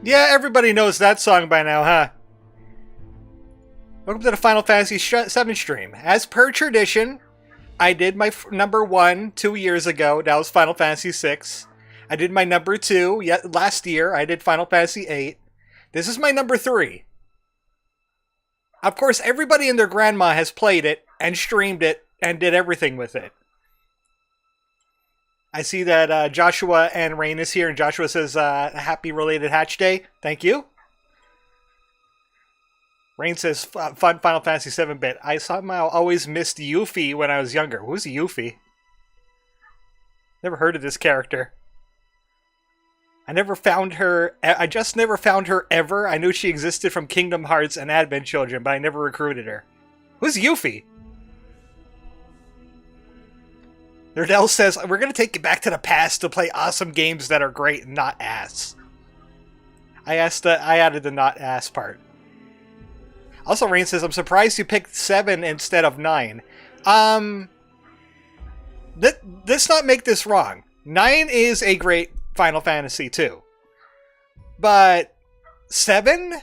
Yeah, everybody knows that song by now, huh? Welcome to the Final Fantasy VII stream. As per tradition, I did my number 1 2 years ago. That was Final Fantasy VI. I did my number 2 last year. I did Final Fantasy VIII. This is my number 3. Of course, everybody and their grandma has played it and streamed it and did everything with it. I see that Joshua and Rain is here, and Joshua says, happy related hatch day. Thank you. Rain says, fun Final Fantasy 7-bit. I somehow always missed Yuffie when I was younger. Who's Yuffie? Never heard of this character. I never found her. I just never found her ever. I knew she existed from Kingdom Hearts and Advent Children, but I never recruited her. Who's Yuffie? Nerdell says, we're going to take you back to the past to play awesome games that are great and not ass. I added the not ass part. Also, Rain says, I'm surprised you picked 7 instead of 9. Let's not make this wrong. 9 is a great Final Fantasy too. But 7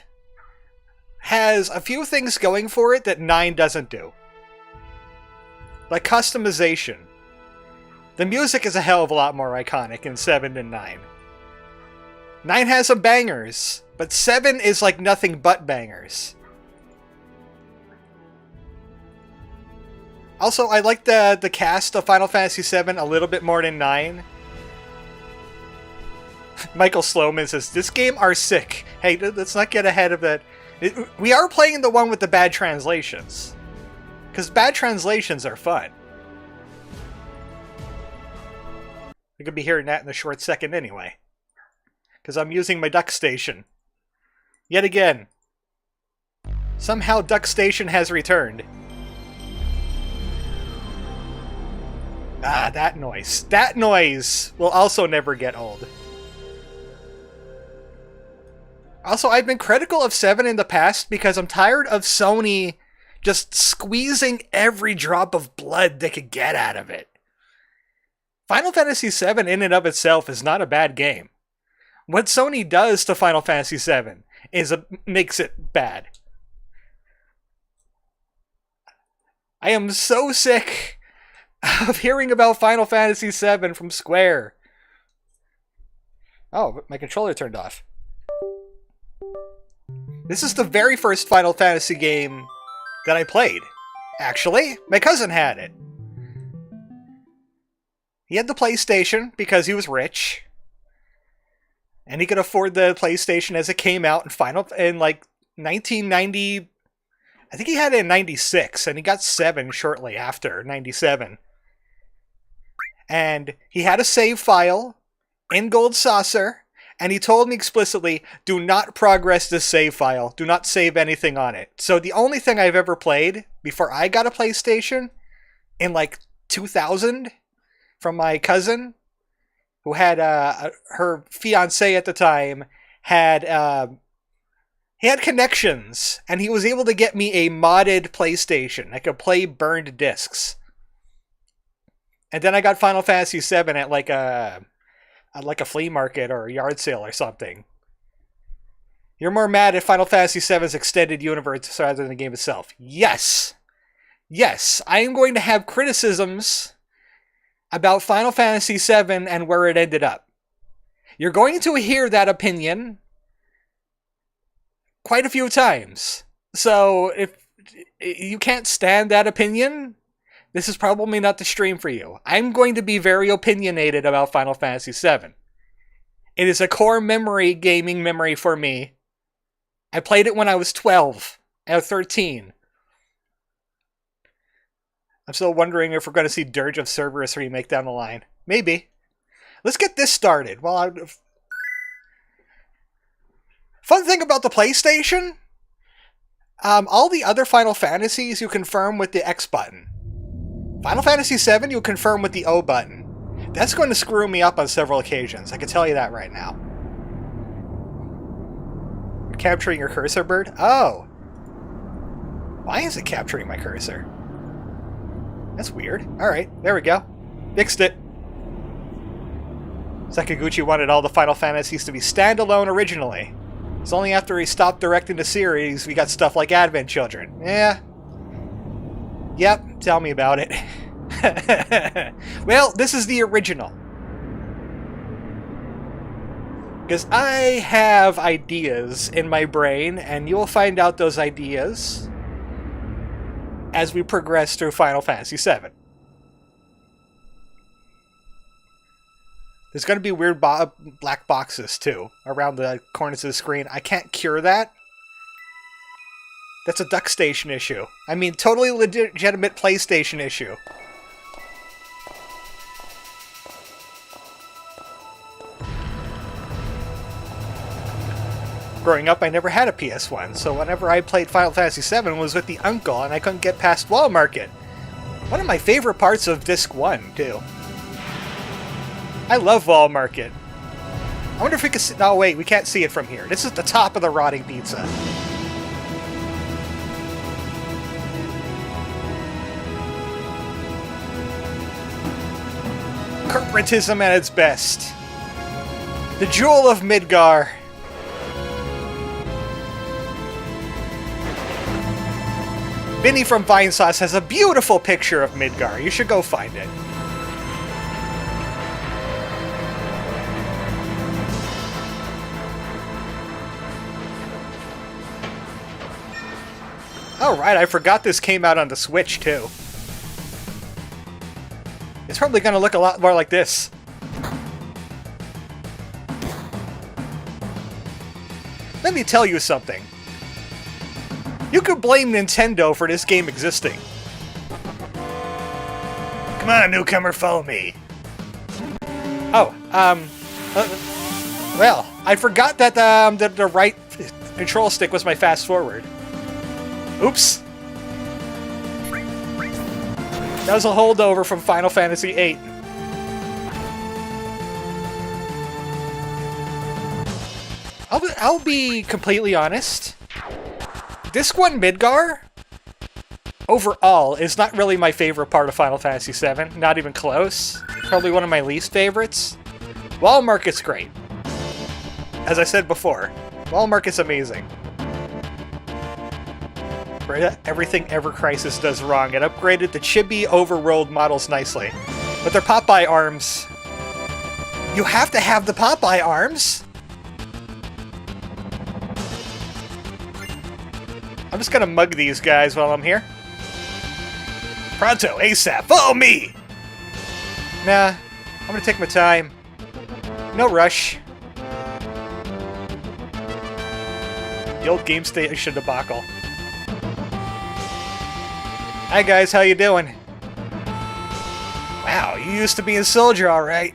has a few things going for it that 9 doesn't do. Like customization. The music is a hell of a lot more iconic in 7 than 9. 9 has some bangers, but 7 is like nothing but bangers. Also, I like the cast of Final Fantasy VII a little bit more than 9. Michael Sloman says, this game are sick. Hey, let's not get ahead of it. We are playing the one with the bad translations. Because bad translations are fun. You're going to be hearing that in a short second anyway. Because I'm using my Duck Station. Yet again. Somehow Duck Station has returned. Ah, that noise. That noise will also never get old. Also, I've been critical of 7 in the past because I'm tired of Sony just squeezing every drop of blood they could get out of it. Final Fantasy VII in and of itself is not a bad game. What Sony does to Final Fantasy VII makes it bad. I am so sick of hearing about Final Fantasy VII from Square. Oh, my controller turned off. This is the very first Final Fantasy game that I played. Actually, my cousin had it. He had the PlayStation because he was rich. And he could afford the PlayStation as it came out in like 1990. I think he had it in 96, and he got 7 shortly after, 97. And he had a save file in Gold Saucer, and he told me explicitly, do not progress this save file. Do not save anything on it. So the only thing I've ever played before I got a PlayStation in like 2000 from my cousin, who had her fiance at the time, he had connections, and he was able to get me a modded PlayStation. I could play burned discs. And then I got Final Fantasy VII at like a flea market or a yard sale or something. You're more mad at Final Fantasy VII's extended universe rather than the game itself. Yes! Yes, I am going to have criticisms about Final Fantasy VII and where it ended up. You're going to hear that opinion quite a few times. So if you can't stand that opinion, this is probably not the stream for you. I'm going to be very opinionated about Final Fantasy VII. It is a core gaming memory for me. I played it when I was 12 or 13. I'm still wondering if we're going to see Dirge of Cerberus remake down the line. Maybe. Let's get this started. Fun thing about the PlayStation, all the other Final Fantasies you confirm with the X button. Final Fantasy VII you confirm with the O button. That's going to screw me up on several occasions. I can tell you that right now. You're capturing your cursor, bird? Oh. Why is it capturing my cursor? That's weird. Alright, there we go. Fixed it. Sakaguchi wanted all the Final Fantasies to be standalone originally. It's only after he stopped directing the series we got stuff like Advent Children. Yeah. Yep, tell me about it. Well, this is the original. Because I have ideas in my brain, and you'll find out those ideas as we progress through Final Fantasy VII. There's going to be weird black boxes, too, around the corners of the screen. I can't cure that. That's a DuckStation issue. I mean, totally legitimate PlayStation issue. Growing up, I never had a PS1, so whenever I played Final Fantasy VII was with the uncle, and I couldn't get past Wall Market. One of my favorite parts of Disc 1, too. I love Wall Market. I wonder if we can see... Oh, wait, we can't see it from here. This is the top of the rotting pizza. Corporatism at its best. The Jewel of Midgar. Vinny from Vinesauce has a beautiful picture of Midgar. You should go find it. Oh, right, I forgot this came out on the Switch, too. It's probably going to look a lot more like this. Let me tell you something. You could blame Nintendo for this game existing. Come on, newcomer, follow me. Oh, well, I forgot that the right control stick was my fast forward. Oops. That was a holdover from Final Fantasy VIII. I'll be completely honest. Disc 1 Midgar, overall, is not really my favorite part of Final Fantasy VII. Not even close. Probably one of my least favorites. Wall Market's great. As I said before, Wall Market's amazing. For everything Ever Crisis does wrong, it upgraded the chibi overworld models nicely. But their Popeye arms... You have to have the Popeye arms! I'm just gonna mug these guys while I'm here. Pronto, ASAP, follow me! Nah, I'm gonna take my time. No rush. The old game station debacle. Hi guys, how you doing? Wow, you used to be a soldier, alright.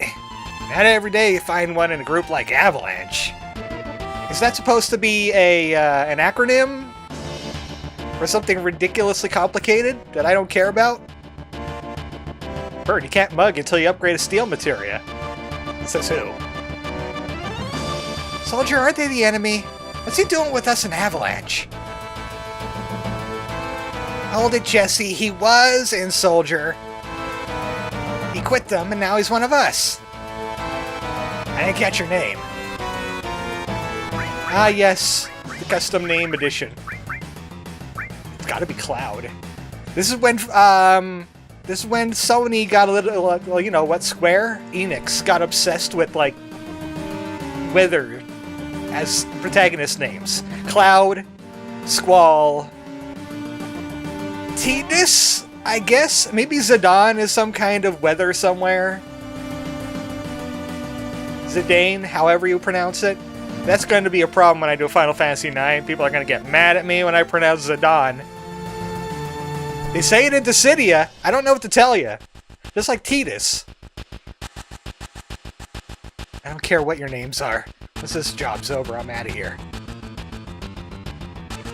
Not every day you find one in a group like Avalanche. Is that supposed to be an acronym? For something ridiculously complicated that I don't care about? Bird, you can't mug until you upgrade a steel materia. Says who? Soldier, aren't they the enemy? What's he doing with us in Avalanche? Hold it, Jesse. He was in Soldier. He quit them, and now he's one of us. I didn't catch your name. Ah, yes. The custom name edition. It's gotta be Cloud. This is when, Sony got a little, well, you know what, Square Enix got obsessed with, like, Wither as protagonist names. Cloud, Squall, Tidus, I guess? Maybe Zidane is some kind of weather somewhere. Zidane, however you pronounce it. That's going to be a problem when I do Final Fantasy IX. People are going to get mad at me when I pronounce Zidane. They say it in Dissidia. I don't know what to tell you. Just like Tidus. I don't care what your names are. Once this job's over, I'm out of here.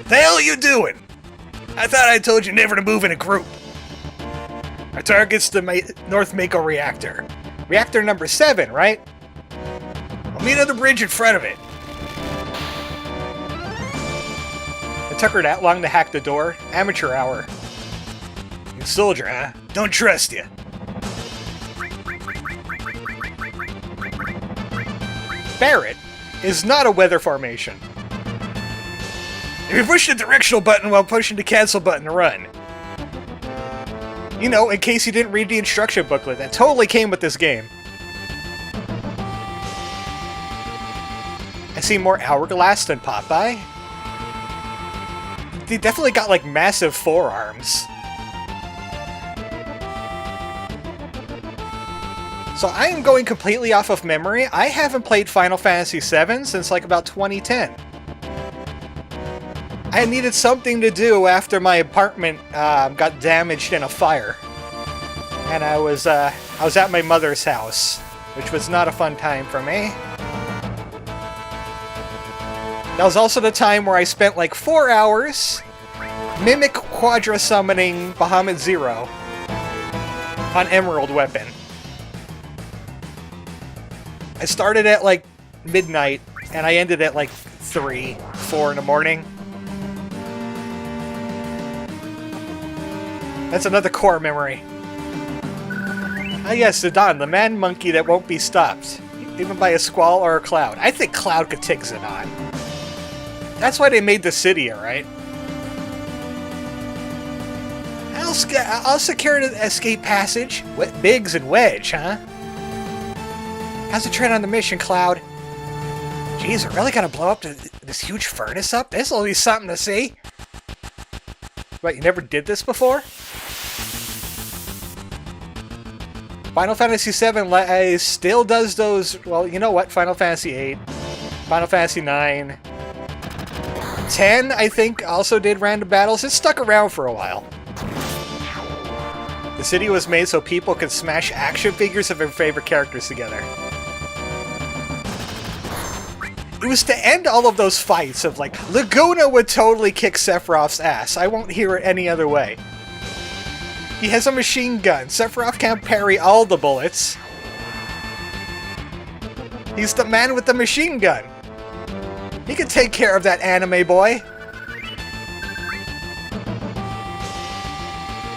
The hell are you doing? I thought I told you never to move in a group. Our target's the North Mako reactor. Reactor number 7, right? I'll meet on the bridge in front of it. It took her that long to hack the door. Amateur hour. You soldier, huh? Don't trust you. Barret is not a weather formation. If you push the directional button while pushing the cancel button to run. You know, in case you didn't read the instruction booklet, that totally came with this game. I see more hourglass than Popeye. They definitely got, like, massive forearms. So I am going completely off of memory. I haven't played Final Fantasy VII since, like, about 2010. I needed something to do after my apartment got damaged in a fire. And I was at my mother's house, which was not a fun time for me. That was also the time where I spent like 4 hours mimic quadra summoning Bahamut Zero on Emerald Weapon. I started at like midnight and I ended at like 3, 4 in the morning. That's another core memory. Ah yes, Zidane, the man monkey that won't be stopped, even by a squall or a cloud. I think Cloud could take Zidane. That's why they made the city, alright? I'll secure an escape passage. Biggs and Wedge, huh? How's the trend on the mission, Cloud? Jeez, we're really gonna blow up this huge furnace up? This'll be something to see. What, you never did this before? Final Fantasy VII still does those... Well, you know what? Final Fantasy VIII. Final Fantasy IX. 10, I think, also did random battles. It stuck around for a while. The city was made so people could smash action figures of their favorite characters together. It was to end all of those fights of, like, Laguna would totally kick Sephiroth's ass. I won't hear it any other way. He has a machine gun. Sephiroth can't parry all the bullets. He's the man with the machine gun. He can take care of that anime boy.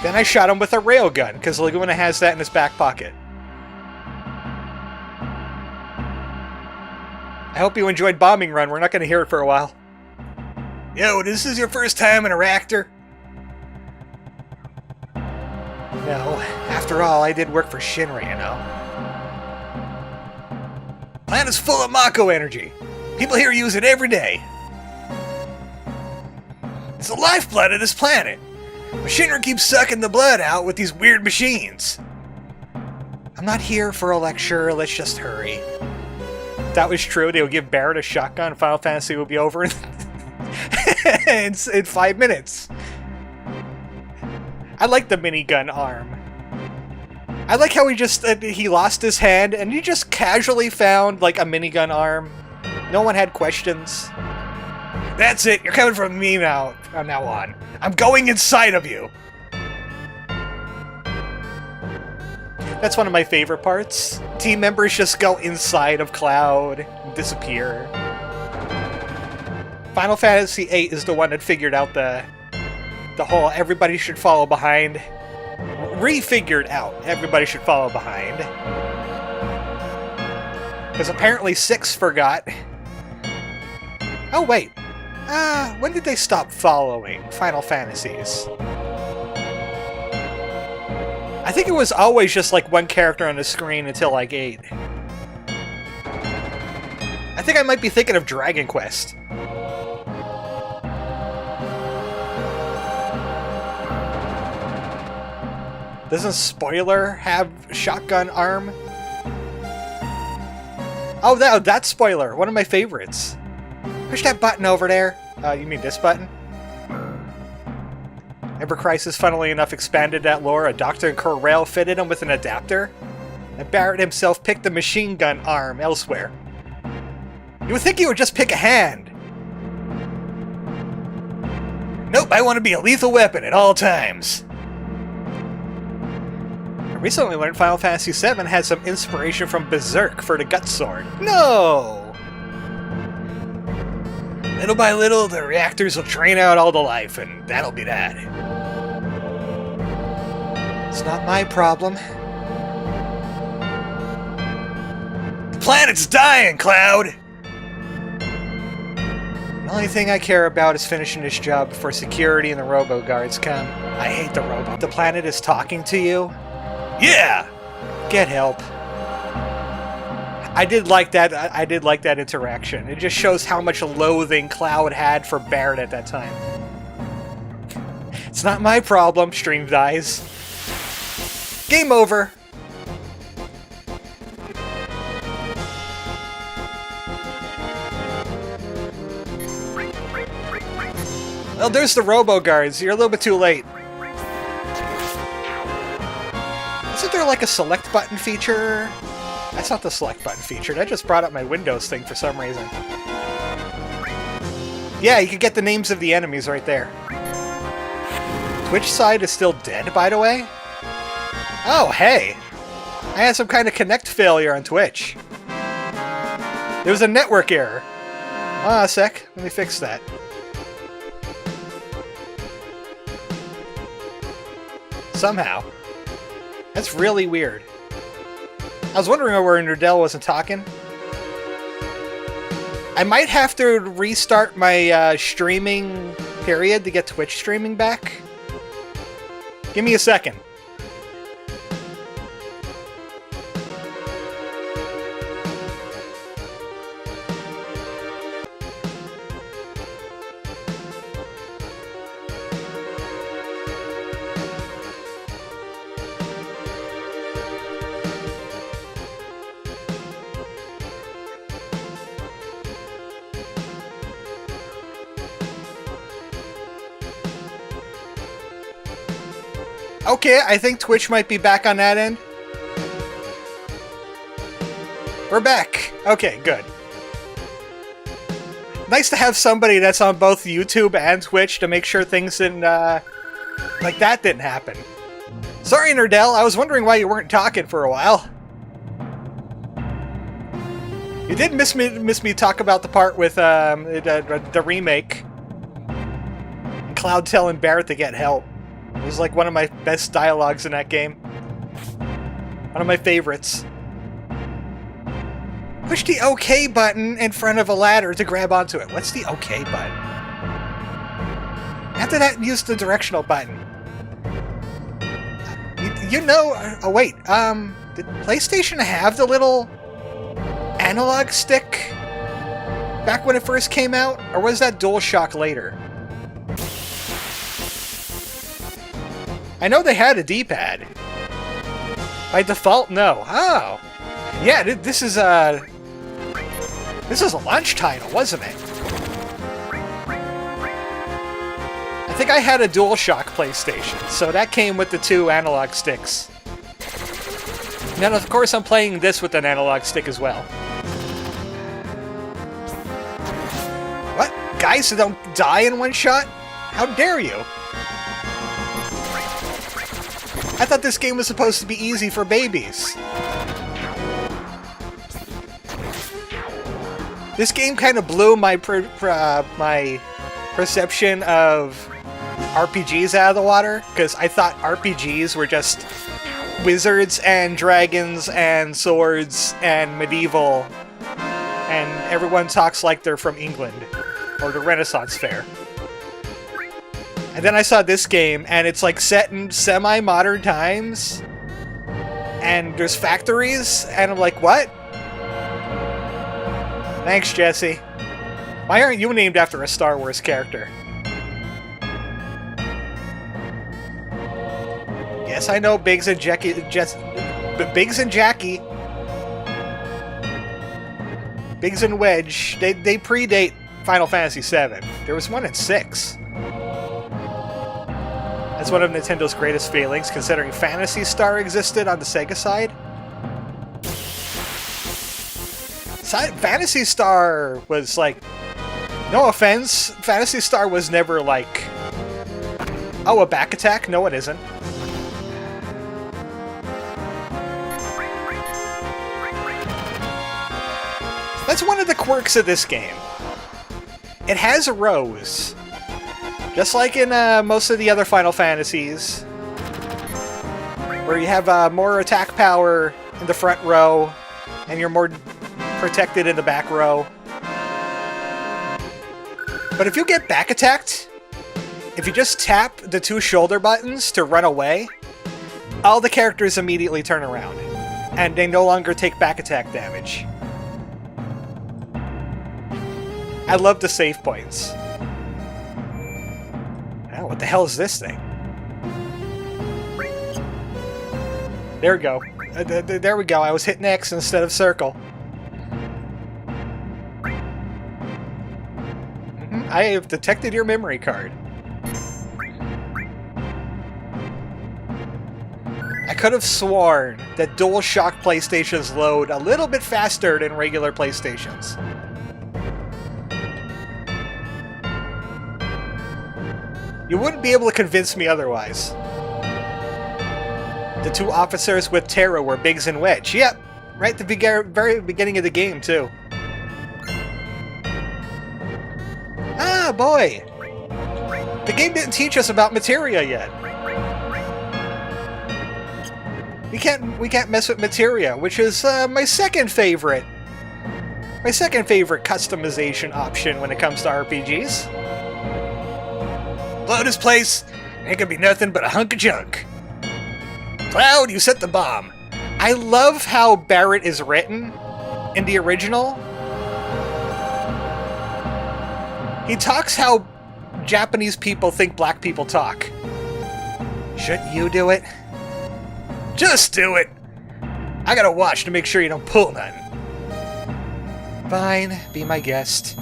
Then I shot him with a railgun, because Laguna has that in his back pocket. I hope you enjoyed Bombing Run. We're not going to hear it for a while. Yo, this is your first time in a reactor? No, after all, I did work for Shinra, you know. Planet is full of Mako energy. People here use it every day. It's the lifeblood of this planet. But Shinra keeps sucking the blood out with these weird machines. I'm not here for a lecture, let's just hurry. If that was true, they would give Barret a shotgun, Final Fantasy would be over in 5 minutes. I like the minigun arm. I like how he lost his hand and he just casually found like a minigun arm. No one had questions. That's it, you're coming from me now from now on. I'm going inside of you. That's one of my favorite parts. Team members just go inside of Cloud and disappear. Final Fantasy VIII is the one that figured out the whole everybody should follow behind. Refigured out everybody should follow behind. Because apparently 6 forgot. Oh wait. When did they stop following Final Fantasies? I think it was always just like one character on the screen until like 8. I think I might be thinking of Dragon Quest. Doesn't Spoiler have shotgun arm? Oh, that's Spoiler, one of my favorites. Push that button over there. You mean this button? Ever Crisis, funnily enough, expanded that lore. A doctor in Corel fitted him with an adapter, and Barret himself picked the machine gun arm elsewhere. You would think he would just pick a hand. Nope, I want to be a lethal weapon at all times. I recently learned Final Fantasy VII had some inspiration from Berserk for the Gut Sword. No! Little by little, the reactors will drain out all the life, and that'll be that. It's not my problem. The planet's dying, Cloud! Only thing I care about is finishing this job before security and the robo-guards come. I hate the robo. The planet is talking to you? Yeah! Get help. I did like that. I did like that interaction. It just shows how much loathing Cloud had for Barrett at that time. It's not my problem. Stream dies. Game over. Well, there's the robo-guards. You're a little bit too late. Isn't there like a select button feature? That's not the select button feature. That just brought up my Windows thing for some reason. Yeah, you can get the names of the enemies right there. Twitch side is still dead, by the way? Oh, hey! I had some kind of connect failure on Twitch. There was a network error. Ah, a sec. Let me fix that. Somehow. That's really weird. I was wondering where Nerdell wasn't talking. I might have to restart my streaming period to get Twitch streaming back. Give me a second. Okay, I think Twitch might be back on that end. We're back. Okay, good. Nice to have somebody that's on both YouTube and Twitch to make sure things didn't, like that didn't happen. Sorry, Nerdell, I was wondering why you weren't talking for a while. You did miss me talk about the part with, the remake. Cloud telling Barrett to get help. It was like one of my best dialogues in that game. One of my favorites. Push the OK button in front of a ladder to grab onto it. What's the OK button? After that, use the directional button. You know... Oh, wait. Did PlayStation have the little analog stick back when it first came out? Or was that DualShock later? I know they had a D-pad. By default, no. Oh. Yeah, this is a launch title, wasn't it? I think I had a DualShock PlayStation, so that came with the 2 analog sticks. And of course I'm playing this with an analog stick as well. What? Guys who don't die in one shot? How dare you? I thought this game was supposed to be easy for babies. This game kind of blew my my perception of RPGs out of the water, because I thought RPGs were just wizards and dragons and swords and medieval, and everyone talks like they're from England or the Renaissance Fair. And then I saw this game, and it's like set in semi-modern times, and there's factories, and I'm like, what? Thanks, Jesse. Why aren't you named after a Star Wars character? Yes, I know Biggs and Jackie. Biggs and Jackie. Biggs and Wedge. They predate Final Fantasy VII. There was one in 6. That's one of Nintendo's greatest failings, considering Phantasy Star existed on the Sega side. Phantasy Star was like... No offense, Phantasy Star was never like... Oh, a back attack? No, it isn't. That's one of the quirks of this game. It has a rose. Just like in most of the other Final Fantasies, where you have more attack power in the front row, and you're more protected in the back row. But if you get back attacked, if you just tap the 2 shoulder buttons to run away, all the characters immediately turn around, and they no longer take back attack damage. I love the save points. Oh, what the hell is this thing? There we go. There we go. I was hitting X instead of circle. I have detected your memory card. I could have sworn that DualShock PlayStations load a little bit faster than regular PlayStations. You wouldn't be able to convince me otherwise. The 2 officers with Terra were Biggs and Wedge. Yep, right at the very beginning of the game, too. Ah, boy! The game didn't teach us about materia yet. We can't mess with materia, which is my second favorite customization option when it comes to RPGs. Blow this place, ain't gonna be nothing but a hunk of junk. Cloud, you set the bomb. I love how Barrett is written in the original. He talks how Japanese people think black people talk. Shouldn't you do it? Just do it! I gotta watch to make sure you don't pull none. Fine, be my guest.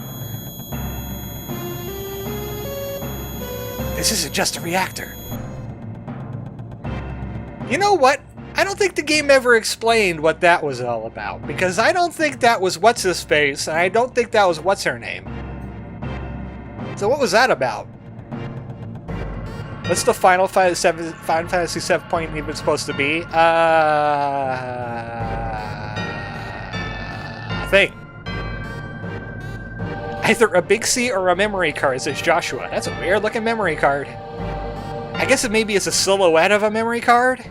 This isn't just a reactor. You know what? I don't think the game ever explained what that was all about, because I don't think that was What's-His-Face, and I don't think that was What's-Her-Name. So what was that about? What's the Final Fantasy VII point even supposed to be? Thing. Either a Big C or a memory card, says Joshua. That's a weird looking memory card. I guess it maybe is a silhouette of a memory card?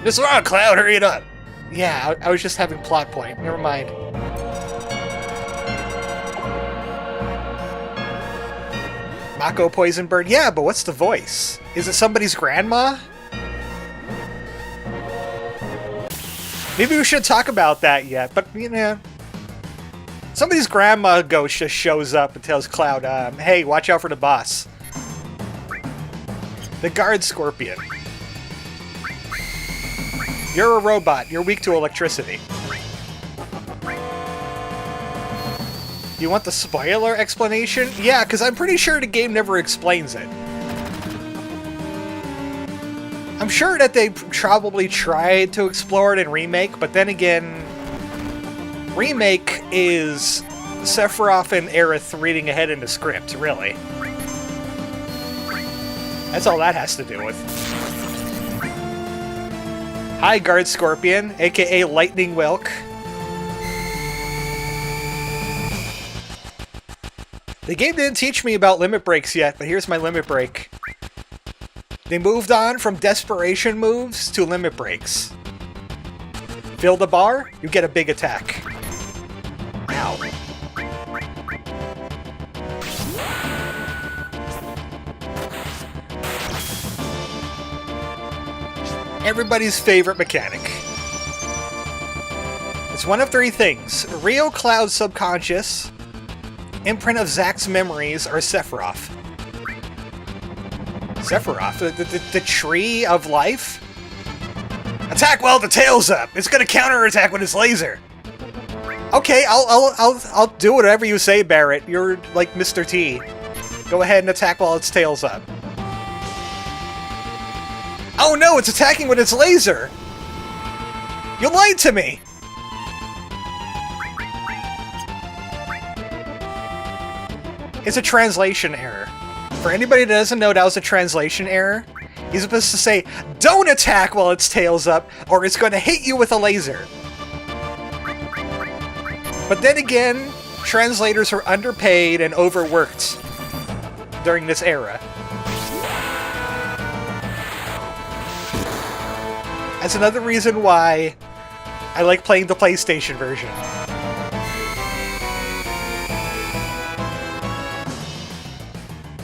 This wrong, Cloud, hurry it up! Yeah, I was just having plot point. Never mind. Mako Poison Bird? Yeah, but what's the voice? Is it somebody's grandma? Maybe we should talk about that yet, but, you know... Somebody's grandma ghost just shows up and tells Cloud, hey, watch out for the boss. The Guard Scorpion. You're a robot. You're weak to electricity. You want the spoiler explanation? Yeah, because I'm pretty sure the game never explains it. I'm sure that they probably tried to explore it in Remake, but then again, Remake is Sephiroth and Aerith reading ahead in the script, really. That's all that has to do with. Hi, Guard Scorpion, aka Lightning Wilk. The game didn't teach me about limit breaks yet, but here's my limit break. They moved on from desperation moves to limit breaks. Fill the bar, you get a big attack. Ow. Everybody's favorite mechanic. It's one of 3 things. Real Cloud's subconscious, imprint of Zack's memories, or Sephiroth. Sephiroth? The tree of life? Attack while the tail's up! It's gonna counterattack with its laser! Okay, I'll do whatever you say, Barrett. You're like Mr. T. Go ahead and attack while its tail's up. Oh no, it's attacking with its laser! You lied to me! It's a translation error. For anybody that doesn't know, that was a translation error. He's supposed to say, don't attack while its tail's up, or it's going to hit you with a laser. But then again, translators are underpaid and overworked during this era. That's another reason why I like playing the PlayStation version.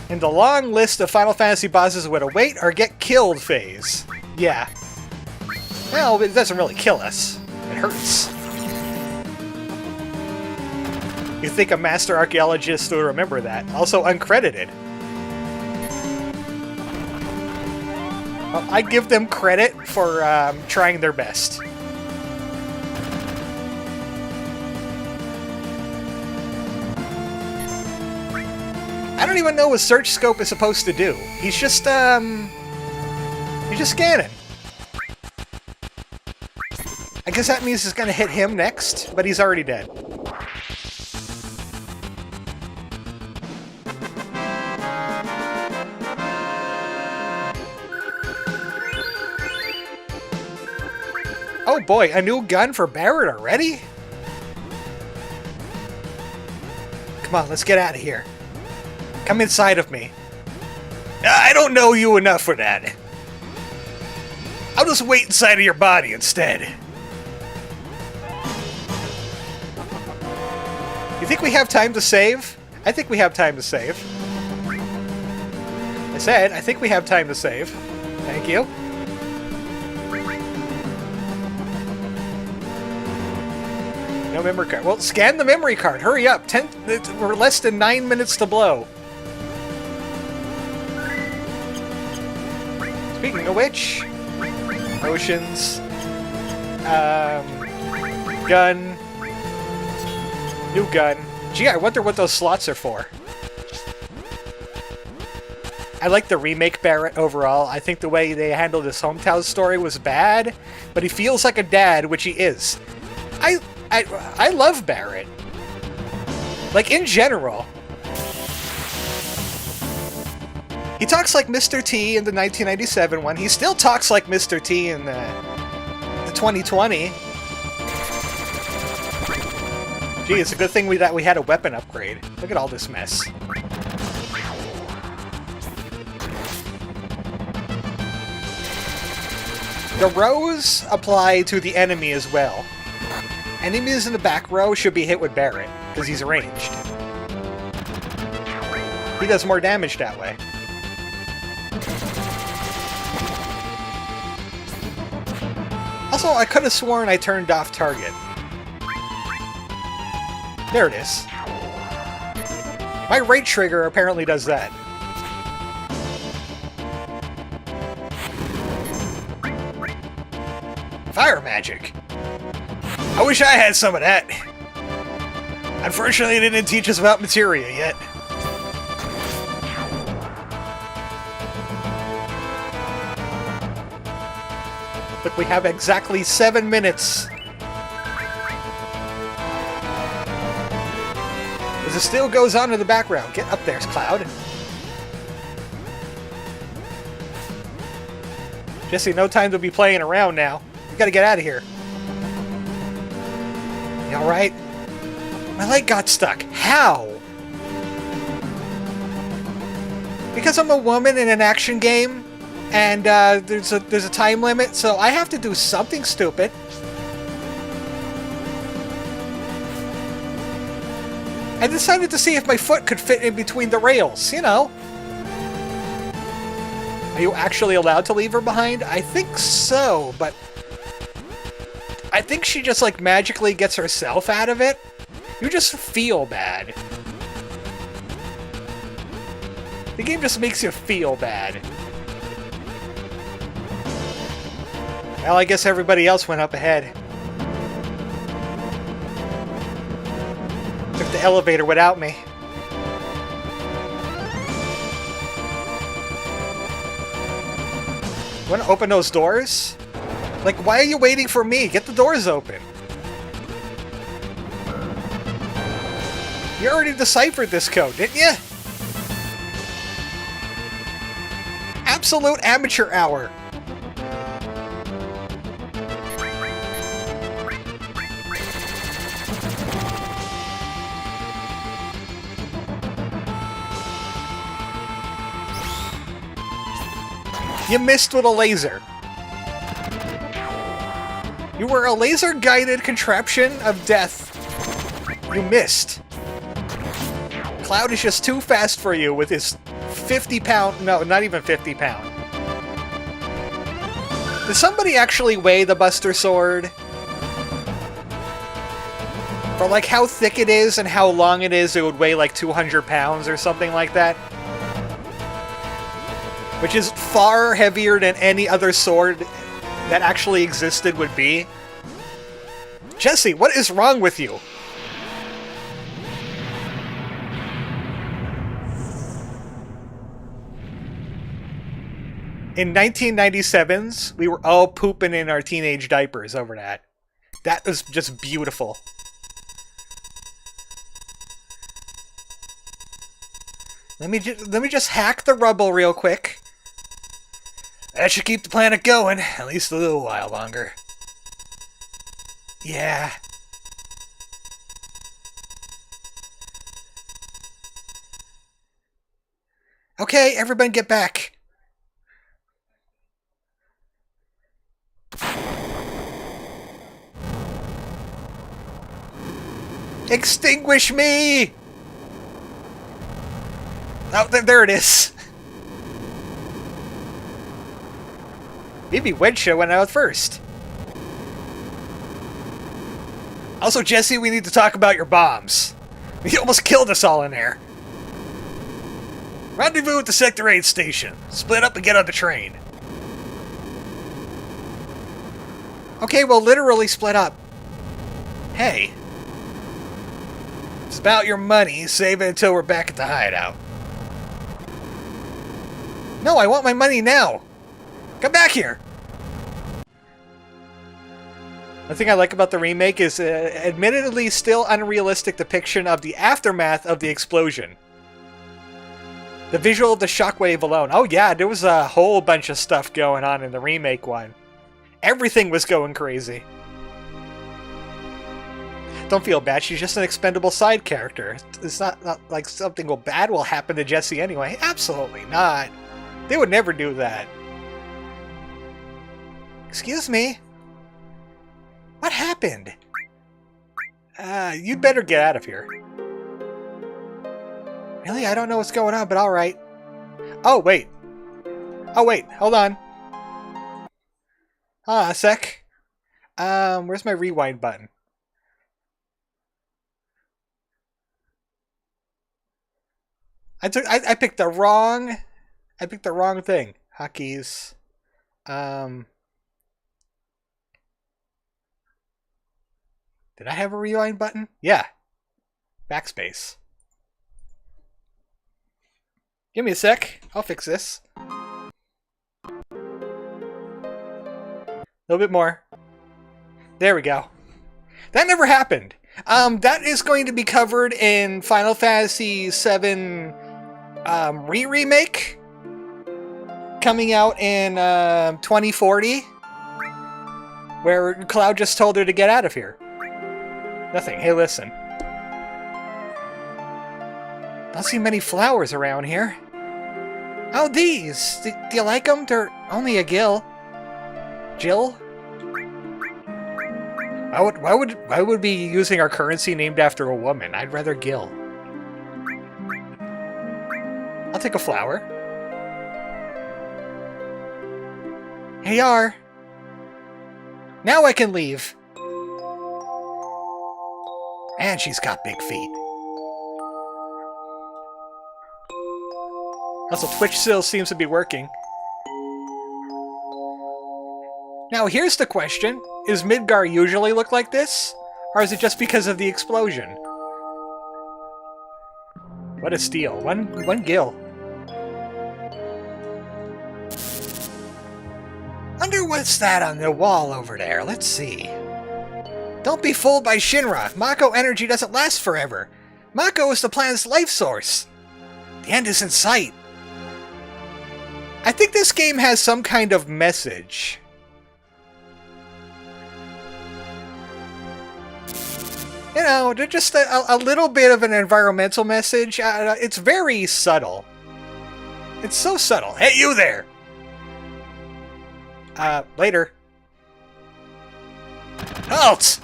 In the long list of Final Fantasy bosses would await or get killed phase. Yeah. Well, it doesn't really kill us. It hurts. You think a master archaeologist would remember that. Also uncredited. Well, I give them credit for trying their best. I don't even know what Search Scope is supposed to do. He's just scanning. I guess that means it's gonna hit him next, but he's already dead. Oh boy, a new gun for Barret already? Come on, let's get out of here. Come inside of me. I don't know you enough for that. I'll just wait inside of your body instead. You think we have time to save? I think we have time to save. I said, I think we have time to save. Thank you. No memory card. Well, scan the memory card. Hurry up. We're less than 9 minutes to blow. Speaking of which, potions, gun, new gun. Gee, I wonder what those slots are for. I like the remake Barret overall. I think the way they handled his hometown story was bad, but he feels like a dad, which he is. I love Barret. Like, in general. He talks like Mr. T in the 1997 one. He still talks like Mr. T in the 2020. Gee, it's a good thing that we had a weapon upgrade. Look at all this mess. The rows apply to the enemy as well. Enemies in the back row should be hit with Barret, because he's ranged. He does more damage that way. Also, I could have sworn I turned off target. There it is. My right trigger apparently does that. Fire magic! I wish I had some of that. Unfortunately, they didn't teach us about materia yet. Look, we have exactly 7 minutes. As it still goes on in the background. Get up there, Cloud. Jesse, no time to be playing around now. You gotta get out of here. You alright? My leg got stuck. How? Because I'm a woman in an action game, and there's a time limit, so I have to do something stupid. I decided to see if my foot could fit in between the rails, you know. Are you actually allowed to leave her behind? I think so, but I think she just, like, magically gets herself out of it. You just feel bad. The game just makes you feel bad. Well, I guess everybody else went up ahead. Took the elevator without me. You want to open those doors? Like, why are you waiting for me? Get the doors open. You already deciphered this code, didn't you? Absolute amateur hour. You missed with a laser. You were a laser-guided contraption of death. You missed. Cloud is just too fast for you with his 50-pound... No, not even 50-pound. Does somebody actually weigh the Buster Sword? For like how thick it is and how long it is, it would weigh like 200 pounds or something like that. Which is far heavier than any other sword that actually existed would be. Jesse, what is wrong with you? In 1997's, we were all pooping in our teenage diapers over that. That was just beautiful. Let me just hack the rubble real quick. That should keep the planet going, at least a little while longer. Yeah. Okay, everybody get back. Extinguish me! Oh, there it is. Maybe Wedsha went out first. Also, Jesse, we need to talk about your bombs. You almost killed us all in there. Rendezvous at the Sector 8 station. Split up and get on the train. Okay, well, literally split up. Hey. It's about your money. Save it until we're back at the hideout. No, I want my money now. Come back here. The thing I like about the remake is admittedly still unrealistic depiction of the aftermath of the explosion. The visual of the shockwave alone. Oh yeah, there was a whole bunch of stuff going on in the remake one. Everything was going crazy. Don't feel bad, she's just an expendable side character. It's not like something bad will happen to Jesse anyway. Absolutely not. They would never do that. Excuse me? What happened? You'd better get out of here. Really? I don't know what's going on, but alright. Oh, wait. Oh, wait. Hold on. A sec. Where's my rewind button? I picked the wrong... I picked the wrong thing. Hotkeys. Did I have a rewind button? Yeah. Backspace. Give me a sec. I'll fix this. A little bit more. There we go. That never happened. That is going to be covered in Final Fantasy VII remake coming out in 2040, where Cloud just told her to get out of here. Nothing. Hey, listen. Don't see many flowers around here. Oh, these! Do you like them? They're only a gill. Jill? Why would we be using our currency named after a woman? I'd rather Gil. I'll take a flower. Here you are. Now I can leave. And she's got big feet. Also, Twitch still seems to be working. Now, here's the question. Is Midgar usually look like this? Or is it just because of the explosion? What a steal. One gill. Wonder what's that on the wall over there. Let's see. Don't be fooled by Shinra. Mako energy doesn't last forever. Mako is the planet's life source. The end is in sight. I think this game has some kind of message. You know, just a little bit of an environmental message. It's very subtle. It's so subtle. Hey, you there! Later. Halt!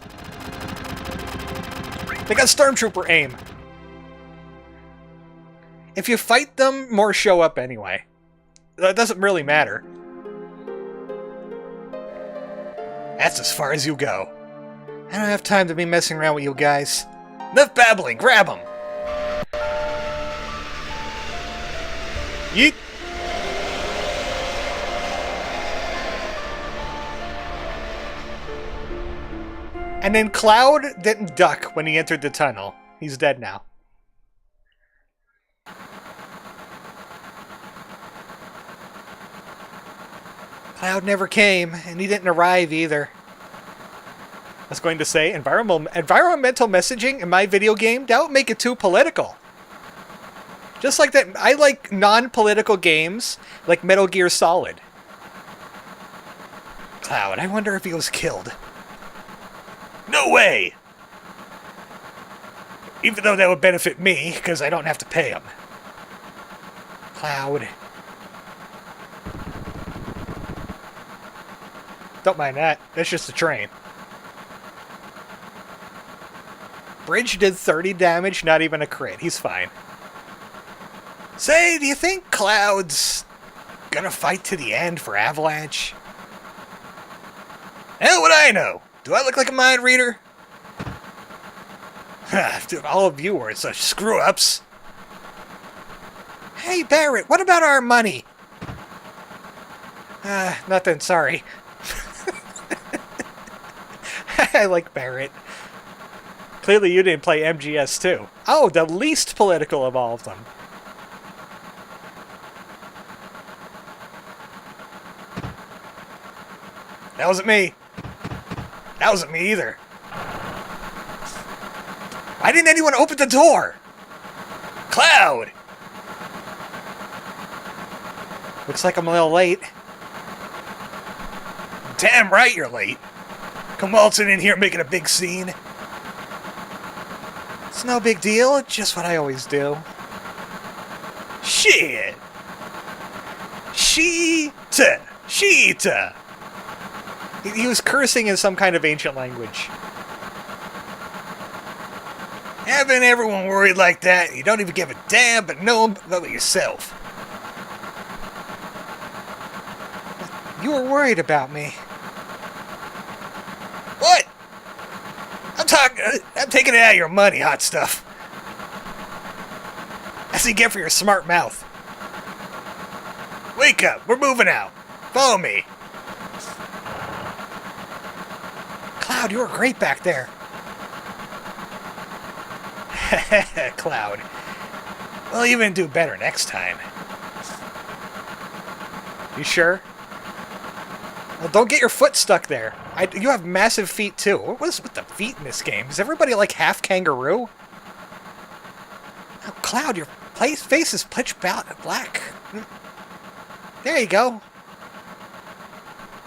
They got Stormtrooper aim. If you fight them, more show up anyway. That doesn't really matter. That's as far as you go. I don't have time to be messing around with you guys. Enough babbling, grab him! Yeet! And then Cloud didn't duck when he entered the tunnel. He's dead now. Cloud never came, and he didn't arrive either. I was going to say, environmental messaging in my video game, that would make it too political. Just like that, I like non-political games, like Metal Gear Solid. Cloud, I wonder if he was killed. No way! Even though that would benefit me, because I don't have to pay him. Cloud. Don't mind that. That's just a train. Bridge did 30 damage, not even a crit. He's fine. Say, do you think Cloud's gonna fight to the end for Avalanche? Hell would I know? Do I look like a mind reader? Dude, all of you are such screw-ups. Hey, Barrett, what about our money? Nothing, sorry. I like Barrett. Clearly you didn't play MGS too. Oh, the least political of all of them. That wasn't me. That wasn't me either. Why didn't anyone open the door? Cloud! Looks like I'm a little late. Damn right you're late. Come waltzing in here making a big scene. It's no big deal, it's just what I always do. Shit! Sheeta! Sheeta! He was cursing in some kind of ancient language. Having everyone worried like that, you don't even give a damn but know about yourself. You were worried about me. What? I'm taking it out of your money, hot stuff. That's what you get for your smart mouth. Wake up, we're moving out. Follow me. Cloud, you were great back there. Cloud. We'll even do better next time. You sure? Well, don't get your foot stuck there. You have massive feet, too. What is with the feet in this game? Is everybody like half kangaroo? Oh, Cloud, your face is pitch black. There you go.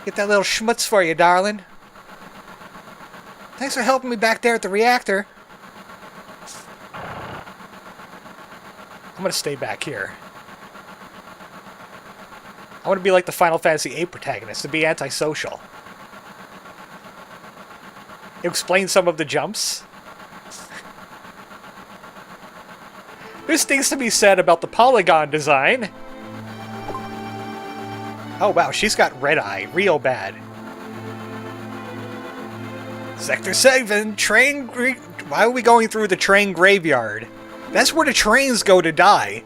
Get that little schmutz for you, darling. Thanks for helping me back there at the reactor. I'm gonna stay back here. I want to be like the Final Fantasy VIII protagonist, to be antisocial. Explain some of the jumps. There's things to be said about the polygon design. Oh wow, she's got red eye, real bad. Sector 7, train... Why are we going through the train graveyard? That's where the trains go to die.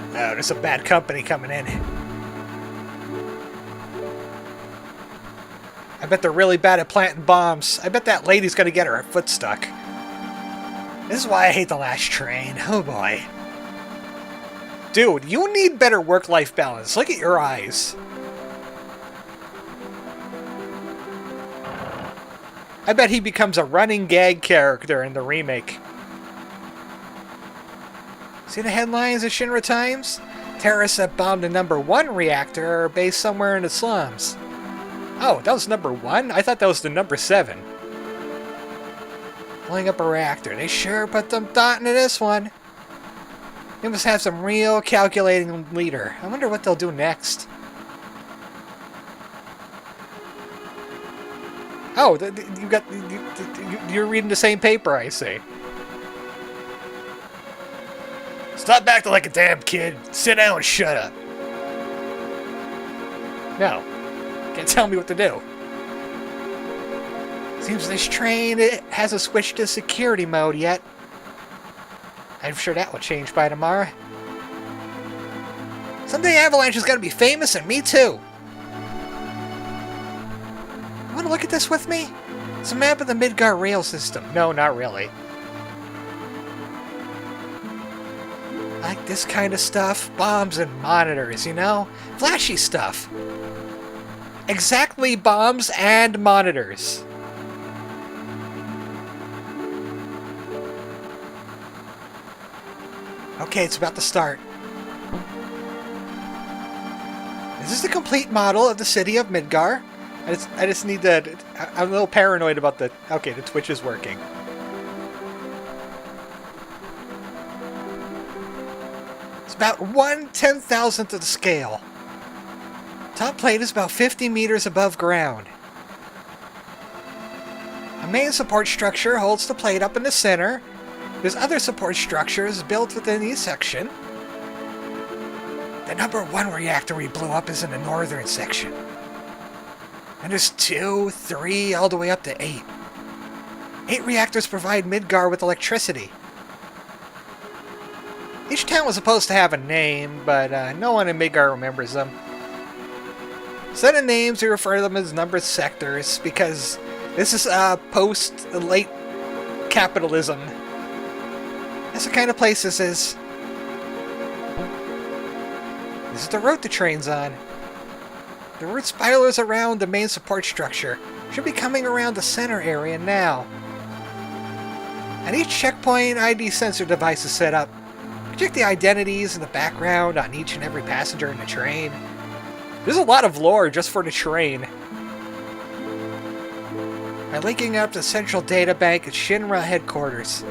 Oh, there's some bad company coming in. I bet they're really bad at planting bombs. I bet that lady's gonna get her foot stuck. This is why I hate the last train. Oh boy. Dude, you need better work-life balance. Look at your eyes. I bet he becomes a running gag character in the remake. See the headlines of Shinra Times? Terrorists that bombed the #1 reactor are based somewhere in the slums. Oh, that was #1? I thought that was the #7. Blowing up a reactor. They sure put some thought into this one. They must have some real calculating leader. I wonder what they'll do next. Oh, you're reading the same paper, I see. Stop acting like a damn kid. Sit down and shut up. No. Can't tell me what to do. Seems this train hasn't switched to security mode yet. I'm sure that will change by tomorrow. Someday Avalanche is going to be famous, and me too. You want to look at this with me? It's a map of the Midgar rail system. No, not really. Like this kind of stuff. Bombs and monitors, you know? Flashy stuff. Exactly, bombs and monitors. Okay, it's about to start. Is this the complete model of the city of Midgar? I just need to... I'm a little paranoid about the... Okay, the Twitch is working. It's about 1/10,000th of the scale. Top plate is about 50 meters above ground. A main support structure holds the plate up in the center. There's other support structures built within each section. The number 1 reactor we blew up is in the northern section. And there's 2, 3, all the way up to 8. 8 reactors provide Midgar with electricity. Each town was supposed to have a name, but no one in Midgar remembers them. Instead of names, we refer to them as numbered sectors, because this is post-late capitalism. That's the kind of place this is. This is the route the train's on. The route spirals around the main support structure. Should be coming around the center area now. At each checkpoint, ID sensor device is set up. Check the identities in the background on each and every passenger in the train. There's a lot of lore just for the train. By linking up to the central data bank at Shinra headquarters.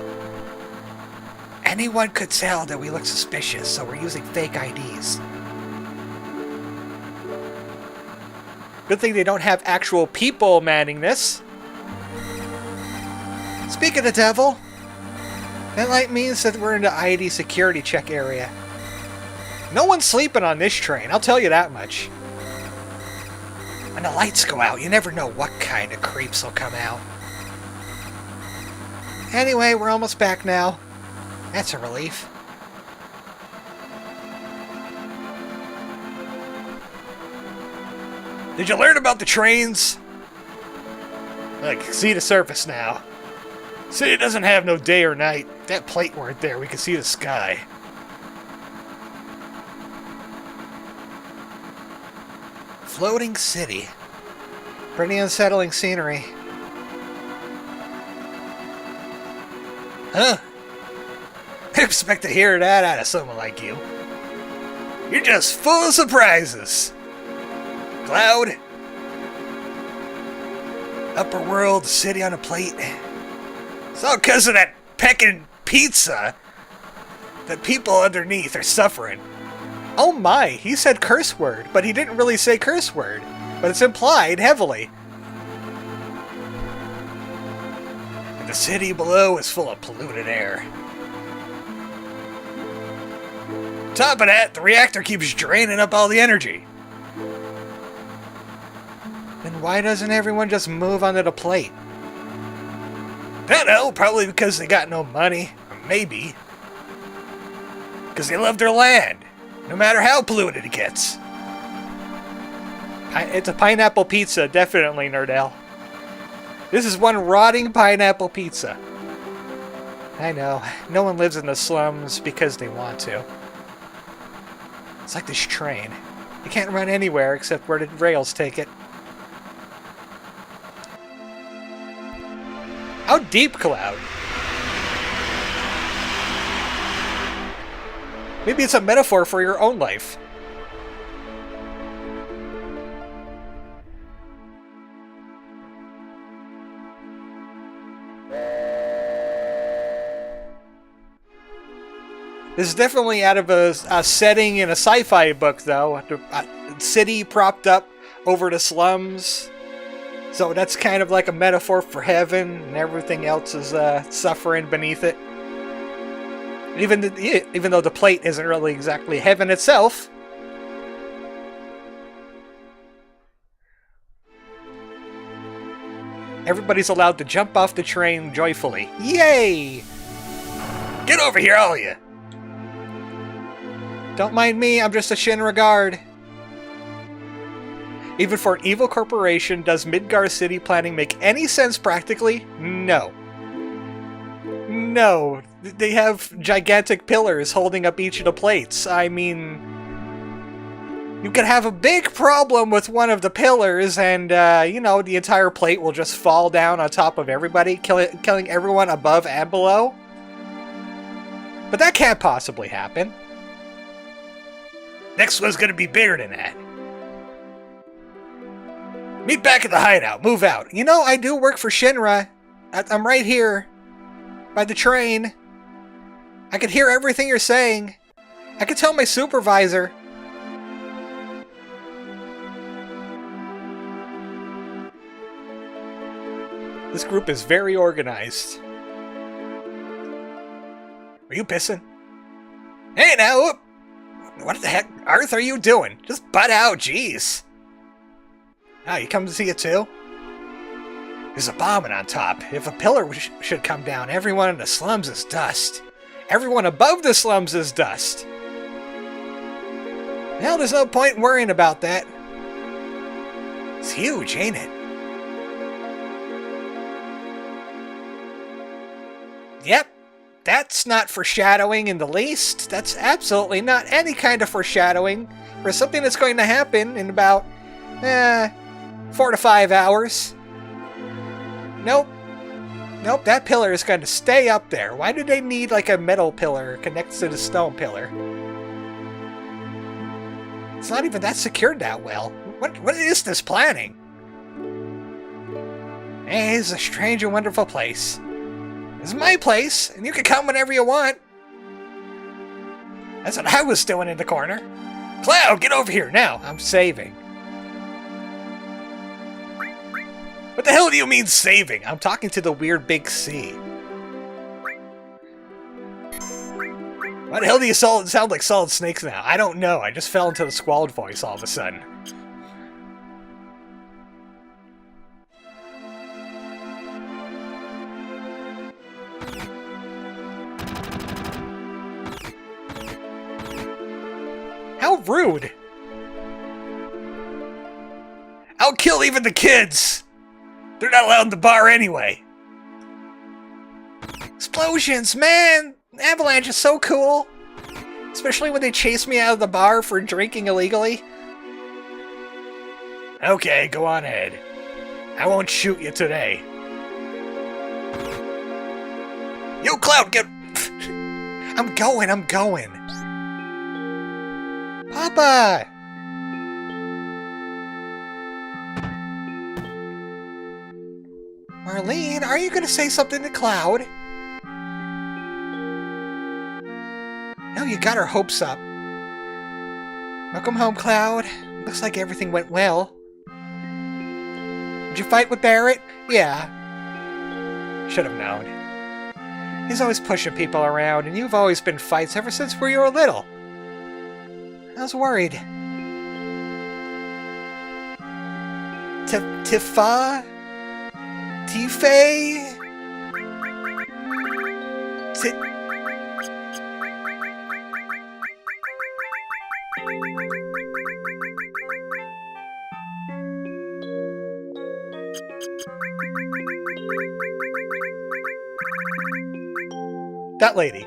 Anyone could tell that we look suspicious, so we're using fake IDs. Good thing they don't have actual people manning this. Speak of the devil, that light means that we're in the ID security check area. No one's sleeping on this train, I'll tell you that much. When the lights go out, you never know what kind of creeps will come out. Anyway, we're almost back now. That's a relief. Did you learn about the trains? I can see the surface now. City doesn't have no day or night. If that plate weren't there, we could see the sky. Floating city. Pretty unsettling scenery. Huh? I expect to hear that out of someone like you. You're just full of surprises. Cloud. Upper world, city on a plate. It's all because of that peckin' pizza that people underneath are suffering. Oh my, he said curse word, but he didn't really say curse word. But it's implied heavily. And the city below is full of polluted air. Top of that, the reactor keeps draining up all the energy. Then why doesn't everyone just move onto the plate? Don't know, probably because they got no money. Or maybe because they love their land, no matter how polluted it gets. It's a pineapple pizza, definitely, Nerdell. This is one rotting pineapple pizza. I know, no one lives in the slums because they want to. It's like this train. You can't run anywhere except where the rails take it. How deep, Cloud? Maybe it's a metaphor for your own life. This is definitely out of a setting in a sci-fi book, though. A city propped up over the slums. So that's kind of like a metaphor for heaven, and everything else is suffering beneath it. Even though the plate isn't really exactly heaven itself. Everybody's allowed to jump off the train joyfully. Yay! Get over here, all of you! Don't mind me, I'm just a Shinra guard. Even for an evil corporation, does Midgar city planning make any sense practically? No. No. They have gigantic pillars holding up each of the plates. I mean, you could have a big problem with one of the pillars and, you know, the entire plate will just fall down on top of everybody, killing everyone above and below. But that can't possibly happen. Next one's gonna be bigger than that. Meet back at the hideout. Move out. You know, I do work for Shinra. I'm right here. By the train. I can hear everything you're saying. I can tell my supervisor. This group is very organized. Are you pissing? Hey now! What the heck, Arth, are you doing? Just butt out, jeez. Oh, you come to see it too? There's a bombing on top. If a pillar should come down, everyone in the slums is dust. Everyone above the slums is dust. Well, there's no point in worrying about that. It's huge, ain't it? Yep. That's not foreshadowing in the least. That's absolutely not any kind of foreshadowing for something that's going to happen in about, 4 to 5 hours. Nope. Nope, that pillar is going to stay up there. Why do they need like a metal pillar connected to the stone pillar? It's not even that secured that well. What is this planning? Hey, it's a strange and wonderful place. This is my place, and you can come whenever you want. That's what I was doing in the corner. Cloud, get over here now. I'm saving. What the hell do you mean saving? I'm talking to the weird big C. Why the hell do you sound like Solid Snakes now? I don't know. I just fell into the squalled voice all of a sudden. How rude! I'll kill even the kids! They're not allowed in the bar anyway! Explosions, man! Avalanche is so cool! Especially when they chase me out of the bar for drinking illegally. Okay, go on ahead. I won't shoot you today. You Cloud, get... I'm going. Papa! Marlene, are you gonna say something to Cloud? No, you got our hopes up. Welcome home, Cloud. Looks like everything went well. Did you fight with Barrett? Yeah. Should have known. He's always pushing people around, and you've always been fights ever since we were little. I was worried. Tifa? Tifa? That lady.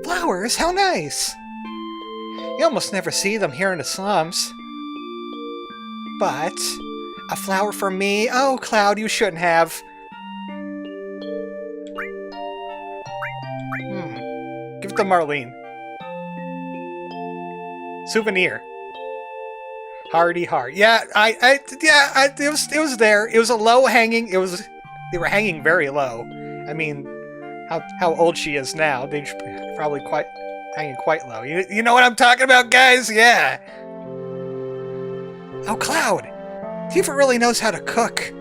Flowers? How nice! You almost never see them here in the slums. But a flower for me? Oh, Cloud, you shouldn't have. Give it to Marlene. Souvenir. Hardy heart. Yeah, it was there. It was a low hanging. They were hanging very low. I mean, how old she is now? They probably hanging quite low. You know what I'm talking about, guys? Yeah. Oh, Cloud. Tifa really knows how to cook.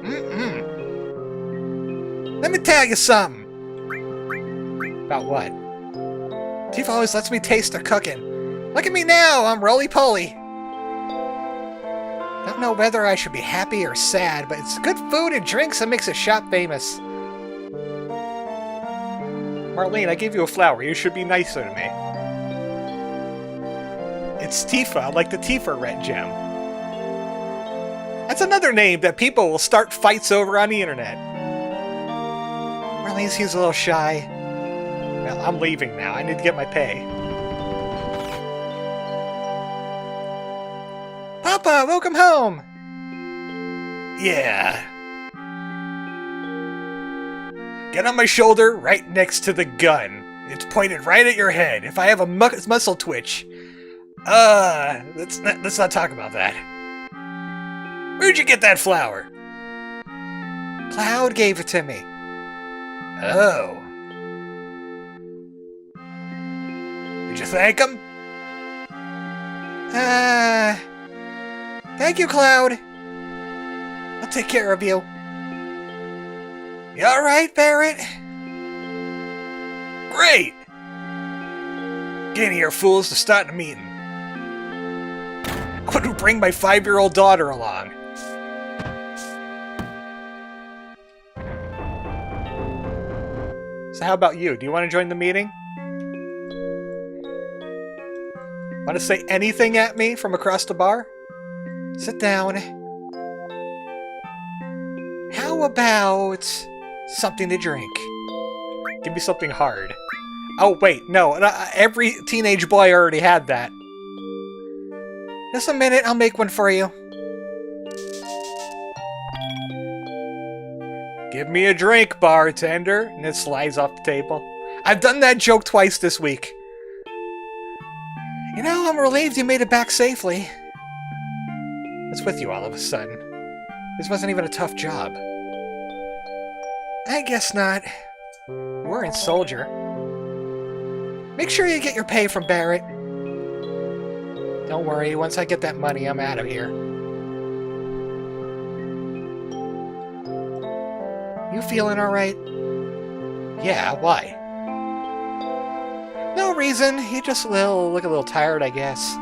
Let me tell you something. About what? Tifa always lets me taste her cooking. Look at me now, I'm roly-poly. Don't know whether I should be happy or sad, but it's good food and drinks that makes a shop famous. Marlene, I gave you a flower. You should be nicer to me. It's Tifa, like the Tifa red gem. That's another name that people will start fights over on the internet. Marlene seems a little shy. Well, I'm leaving now. I need to get my pay. Papa, welcome home! Yeah. Get on my shoulder right next to the gun. It's pointed right at your head. If I have a muscle twitch... let's not talk about that. Where'd you get that flower? Cloud gave it to me. Oh. Did you thank him? Thank you, Cloud. I'll take care of you. You alright, Barrett? Great! Get in here, fools, to start the meeting. Couldn't bring my 5-year-old daughter along. So how about you? Do you want to join the meeting? Want to say anything at me from across the bar? Sit down. How about something to drink? Give me something hard. Oh, wait, no. Every teenage boy already had that. Just a minute, I'll make one for you. Give me a drink, bartender. And it slides off the table. I've done that joke twice this week. You know, I'm relieved you made it back safely. What's with you all of a sudden? This wasn't even a tough job. I guess not. You weren't soldier. Make sure you get your pay from Barrett. Don't worry, once I get that money, I'm out of here. You feeling alright? Yeah, why? No reason. You just look a little tired, I guess.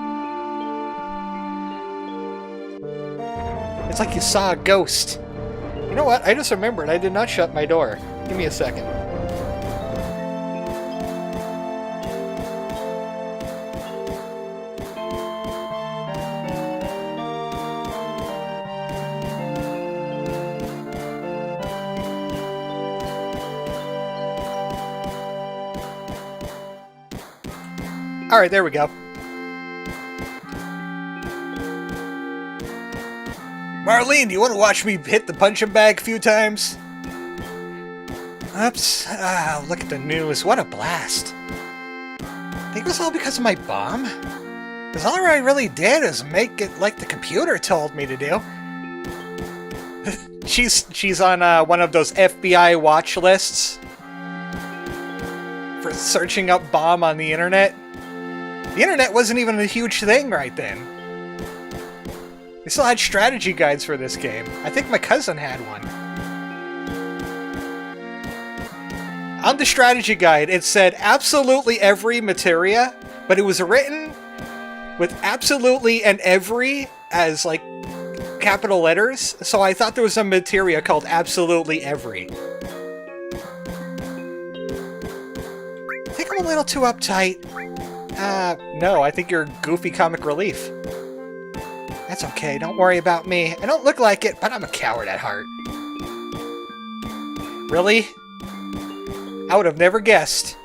It's like you saw a ghost. You know what? I just remembered I did not shut my door. Give me a second. Alright, there we go. Marlene, do you want to watch me hit the punching bag a few times? Oops. Look at the news. What a blast. Think it was all because of my bomb? Because all I really did is make it like the computer told me to do. She's on one of those FBI watch lists for searching up bomb on the internet. The internet wasn't even a huge thing right then. They still had strategy guides for this game. I think my cousin had one. On the strategy guide, it said absolutely every materia, but it was written with absolutely and every as, like, capital letters, so I thought there was a materia called absolutely every. I think I'm a little too uptight. No, I think you're goofy comic relief. That's okay, don't worry about me. I don't look like it, but I'm a coward at heart. Really? I would have never guessed.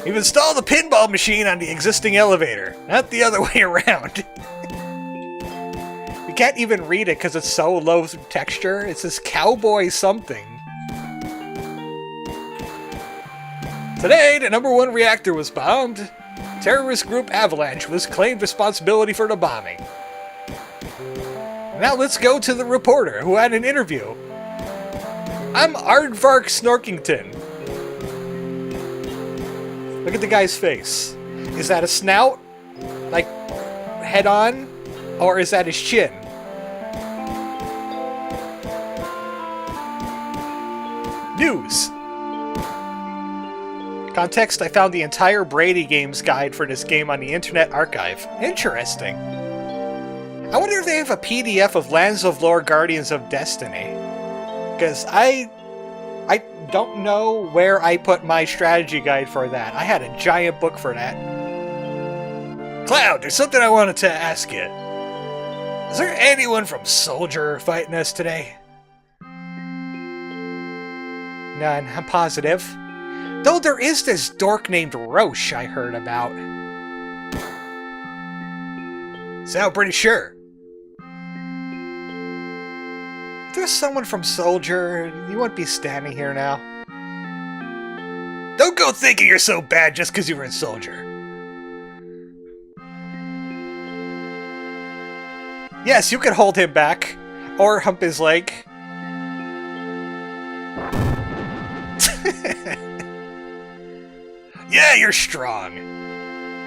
We've installed the pinball machine on the existing elevator, not the other way around. You can't even read it because it's so low texture. It says cowboy something. Today, the #1 reactor was bombed. Terrorist group Avalanche was claimed responsibility for the bombing. Now let's go to the reporter who had an interview. I'm Aardvark Snorkington. Look at the guy's face. Is that a snout? Like, head on? Or is that his chin? News! Context, I found the entire Brady Games guide for this game on the Internet Archive. Interesting. I wonder if they have a PDF of Lands of Lore Guardians of Destiny. Because I don't know where I put my strategy guide for that. I had a giant book for that. Cloud, there's something I wanted to ask you. Is there anyone from Soldier fighting us today? None, I'm positive. Though there is this dork named Roche I heard about. Sound pretty sure. If there's someone from Soldier, you wouldn't be standing here now. Don't go thinking you're so bad just because you were in Soldier. Yes, you could hold him back. Or hump his leg. Yeah, you're strong.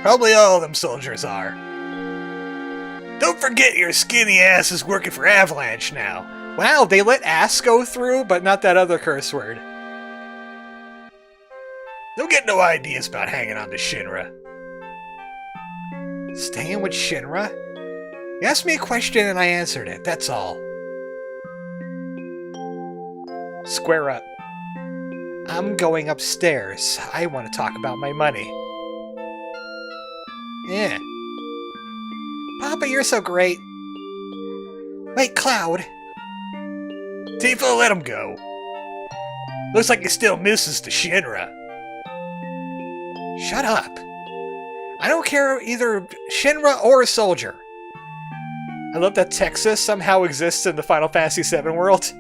Probably all of them soldiers are. Don't forget your skinny ass is working for Avalanche now. Wow, they let ass go through, but not that other curse word. Don't get no ideas about hanging on to Shinra. Staying with Shinra? You asked me a question and I answered it, that's all. Square up. I'm going upstairs. I want to talk about my money. Yeah. Papa, you're so great. Wait, Cloud. Tifa, let him go. Looks like he still misses the Shinra. Shut up. I don't care either Shinra or Soldier. I love that Texas somehow exists in the Final Fantasy VII world.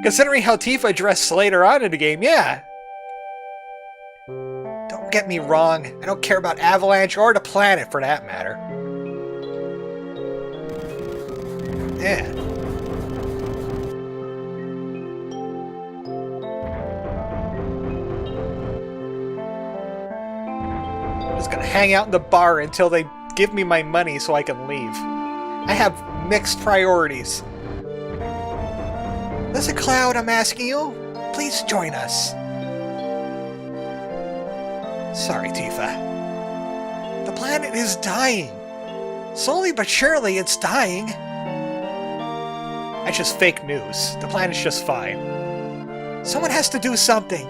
Considering how Tifa dressed later on in the game, yeah. Don't get me wrong, I don't care about Avalanche or the planet for that matter. Yeah. I'm just gonna hang out in the bar until they give me my money so I can leave. I have mixed priorities. Listen, Cloud, I'm asking you. Please join us. Sorry, Tifa. The planet is dying. Slowly but surely, it's dying. That's just fake news. The planet's just fine. Someone has to do something.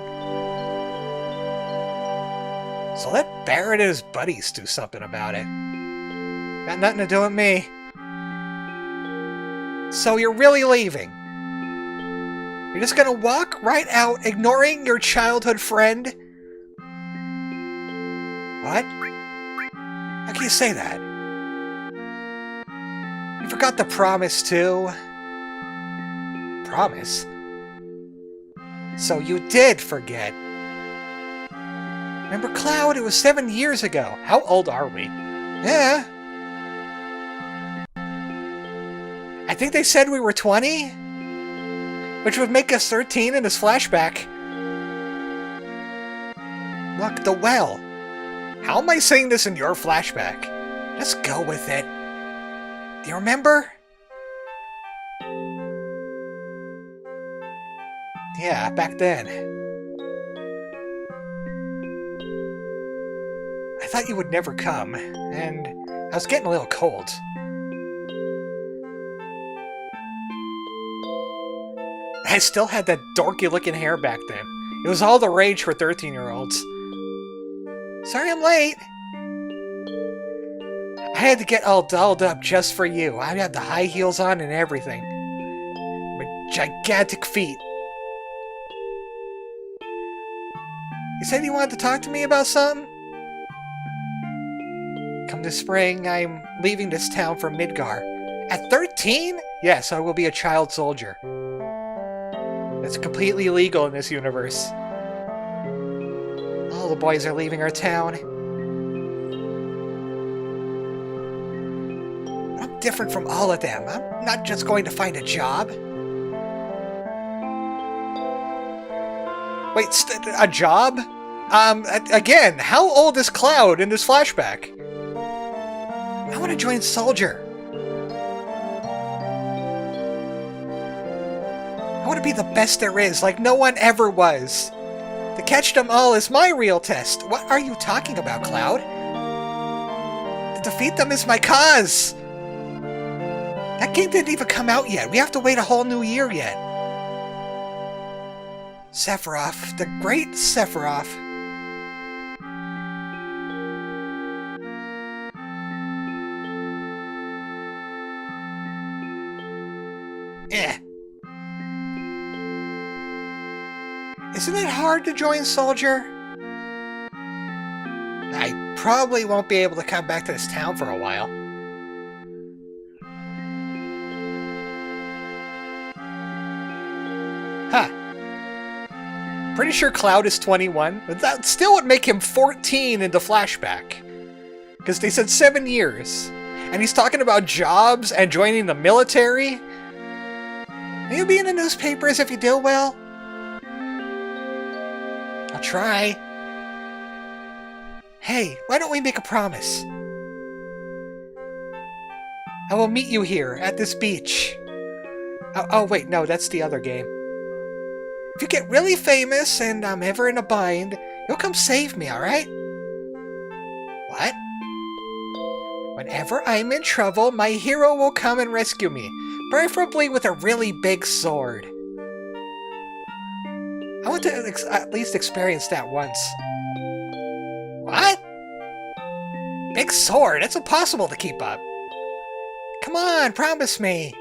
So let Barrett and his buddies do something about it. Got nothing to do with me. So you're really leaving? You're just gonna walk right out, ignoring your childhood friend? What? How can you say that? You forgot the promise, too. Promise? So you did forget. Remember, Cloud? It was 7 years ago. How old are we? Yeah. I think they said we were 20? Which would make us 13 in this flashback. Look, the well. How am I saying this in your flashback? Just go with it. Do you remember? Yeah, back then. I thought you would never come, and I was getting a little cold. I still had that dorky-looking hair back then. It was all the rage for 13-year-olds. Sorry I'm late. I had to get all dolled up just for you. I had the high heels on and everything. My gigantic feet. You said you wanted to talk to me about something? Come this spring, I'm leaving this town for Midgar. At 13? Yes, I will be a child soldier. It's completely illegal in this universe. All the boys are leaving our town. I'm different from all of them. I'm not just going to find a job. Wait, a job? Again, how old is Cloud in this flashback? I want to join Soldier. I want to be the best there is, like no one ever was. To catch them all is my real test. What are you talking about, Cloud? To defeat them is my cause. That game didn't even come out yet. We have to wait a whole new year yet. Sephiroth, the great Sephiroth. Isn't it hard to join Soldier? I probably won't be able to come back to this town for a while. Huh. Pretty sure Cloud is 21, but that still would make him 14 in the flashback. Because they said 7 years. And he's talking about jobs and joining the military. Will you be in the newspapers if you do well? I'll try. Hey, why don't we make a promise? I will meet you here, at this beach. Oh wait, no, that's the other game. If you get really famous and I'm ever in a bind, you'll come save me, alright? What? Whenever I'm in trouble, my hero will come and rescue me, preferably with a really big sword. I want to at least experience that once. What? Big sword? That's impossible to keep up. Come on, promise me.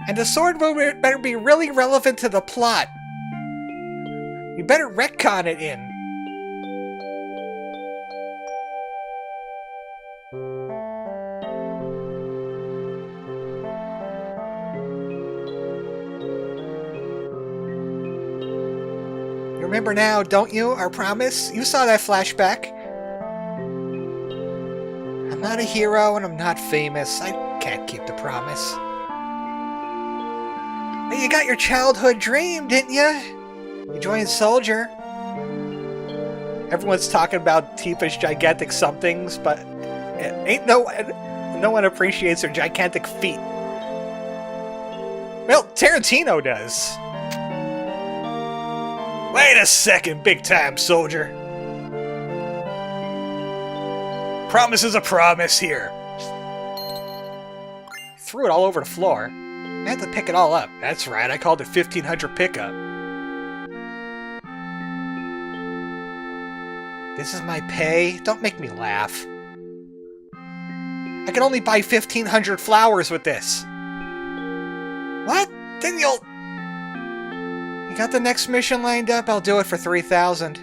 And the sword better be really relevant to the plot. You better retcon it in. Remember now, don't you? Our promise? You saw that flashback. I'm not a hero and I'm not famous. I can't keep the promise. But you got your childhood dream, didn't you? You joined Soldier. Everyone's talking about Tifa's gigantic somethings, but ain't no one appreciates her gigantic feet. Well, Tarantino does. Wait a second, big-time soldier. Promise is a promise here. Threw it all over the floor. I had to pick it all up. That's right, I called it 1500 pickup. This is my pay? Don't make me laugh. I can only buy 1500 flowers with this. What? Then you'll... You got the next mission lined up? I'll do it for 3,000.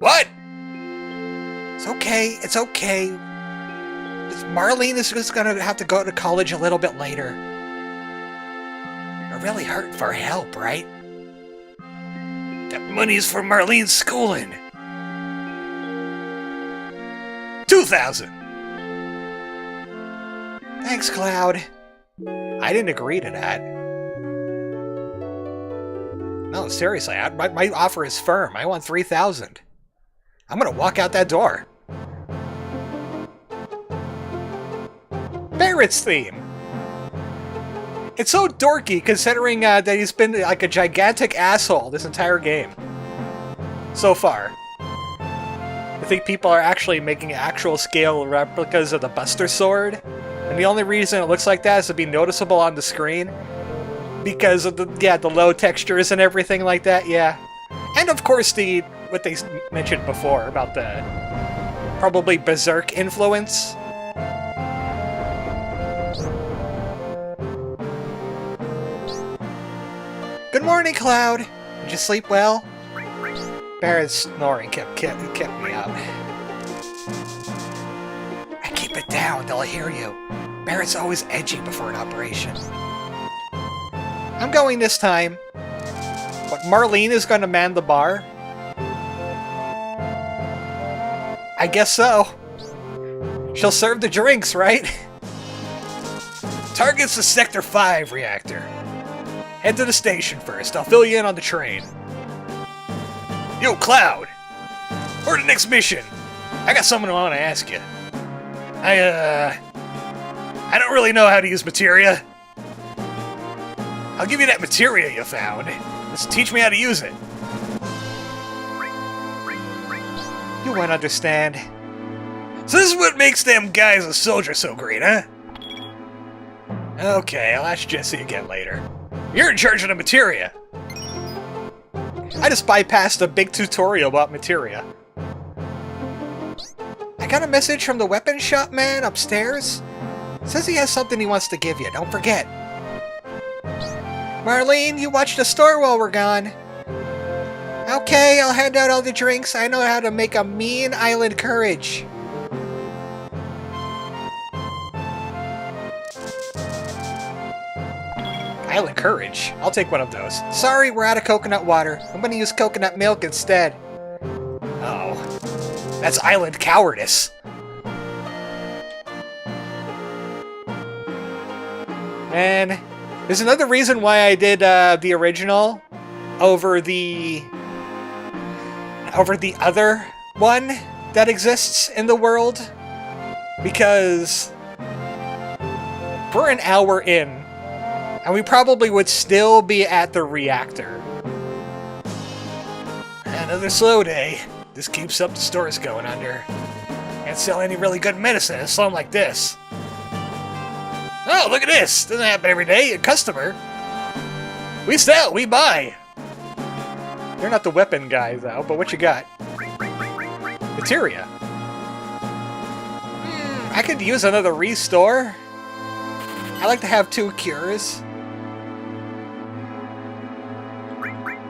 What? It's okay. It's okay. Marlene is just gonna have to go to college a little bit later. We're really hurting for help, right? That money's for Marlene's schooling. 2,000. Thanks, Cloud. I didn't agree to that. No, seriously, my offer is firm. I want 3,000. I'm gonna walk out that door. Barrett's theme. It's so dorky considering that he's been like a gigantic asshole this entire game. So far. I think people are actually making actual scale replicas of the Buster Sword. And the only reason it looks like that is to be noticeable on the screen. Because of the low textures and everything like that, yeah. And of course what they mentioned before about the probably Berserk influence. Good morning, Cloud. Did you sleep well? Barrett's snoring kept me up. I keep it down, they'll hear you. Barrett's always edgy before an operation. I'm going this time. But Marlene is going to man the bar? I guess so. She'll serve the drinks, right? Target's the Sector 5 reactor. Head to the station first. I'll fill you in on the train. Yo, Cloud! For the next mission, I got something I want to ask you. I don't really know how to use materia. I'll give you that materia you found. Just teach me how to use it. You won't understand. So this is what makes them guys a soldier so great, huh? Okay, I'll ask Jesse again later. You're in charge of the materia. I just bypassed a big tutorial about materia. I got a message from the weapon shop man upstairs. Says he has something he wants to give you, don't forget. Marlene, you watch the store while we're gone. Okay, I'll hand out all the drinks. I know how to make a mean island courage. Island courage? I'll take one of those. Sorry, we're out of coconut water. I'm gonna use coconut milk instead. Oh. That's island cowardice. And there's another reason why I did the original over the other one that exists in the world, because we're an hour in and we probably would still be at the reactor. Another slow day. This keeps up the stores going under. Can't sell any really good medicine in a slum like this. Oh, look at this! Doesn't happen every day. A customer. We sell, we buy. You're not the weapon guy, though, but what you got? Materia. I could use another restore. I like to have 2 cures.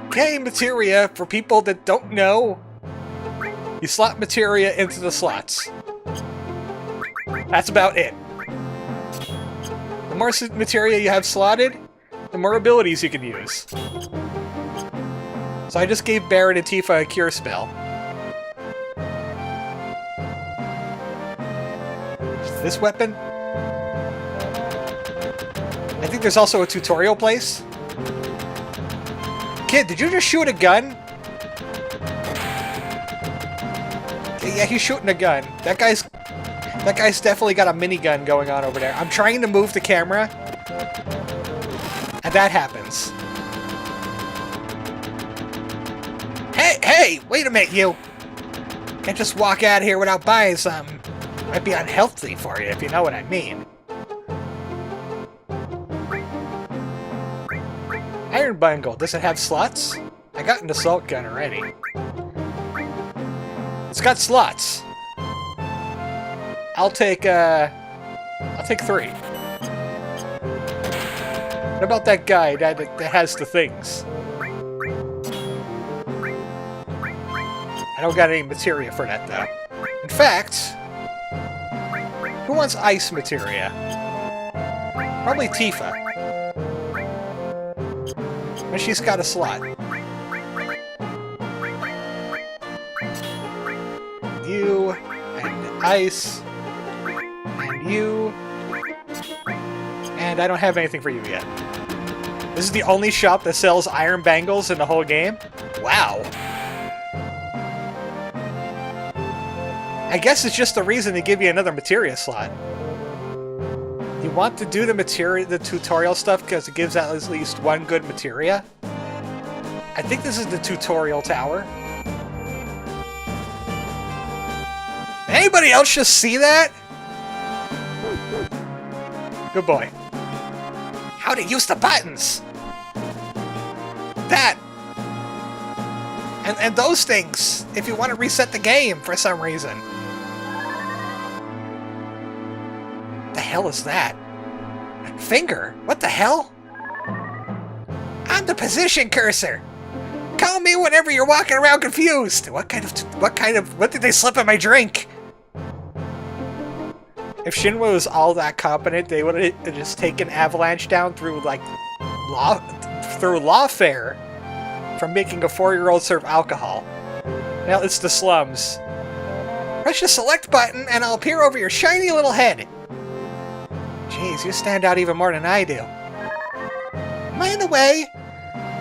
Okay, materia, for people that don't know, you slot materia into the slots. That's about it. The more materia you have slotted, the more abilities you can use. So I just gave Baron and Tifa a cure spell. This weapon? I think there's also a tutorial place. Kid, did you just shoot a gun? Yeah, he's shooting a gun. That guy's definitely got a minigun going on over there. I'm trying to move the camera, and that happens. Hey, wait a minute, you. Can't just walk out here without buying something. Might be unhealthy for you, if you know what I mean. Iron Bungle, does it have slots? I got an assault gun already. It's got slots. I'll take 3. What about that guy that has the things? I don't got any materia for that, though. In fact, who wants ice materia? Probably Tifa. But she's got a slot. You, and ice, and you, and I don't have anything for you yet. This is the only shop that sells iron bangles in the whole game? Wow. I guess it's just the reason to give you another materia slot. You want to do the tutorial stuff because it gives out at least 1 good materia? I think this is the tutorial tower. Anybody else just see that? Good boy. How to use the buttons! That! And those things, if you want to reset the game for some reason. The hell is that? Finger? What the hell? I'm the position cursor! Call me whenever you're walking around confused! What did they slip in my drink? If Shinwa was all that competent, they would have just taken Avalanche down through, like, lawfare from making a 4-year-old serve alcohol. Now it's the slums. Press the select button and I'll appear over your shiny little head. Jeez, you stand out even more than I do. Am I in the way?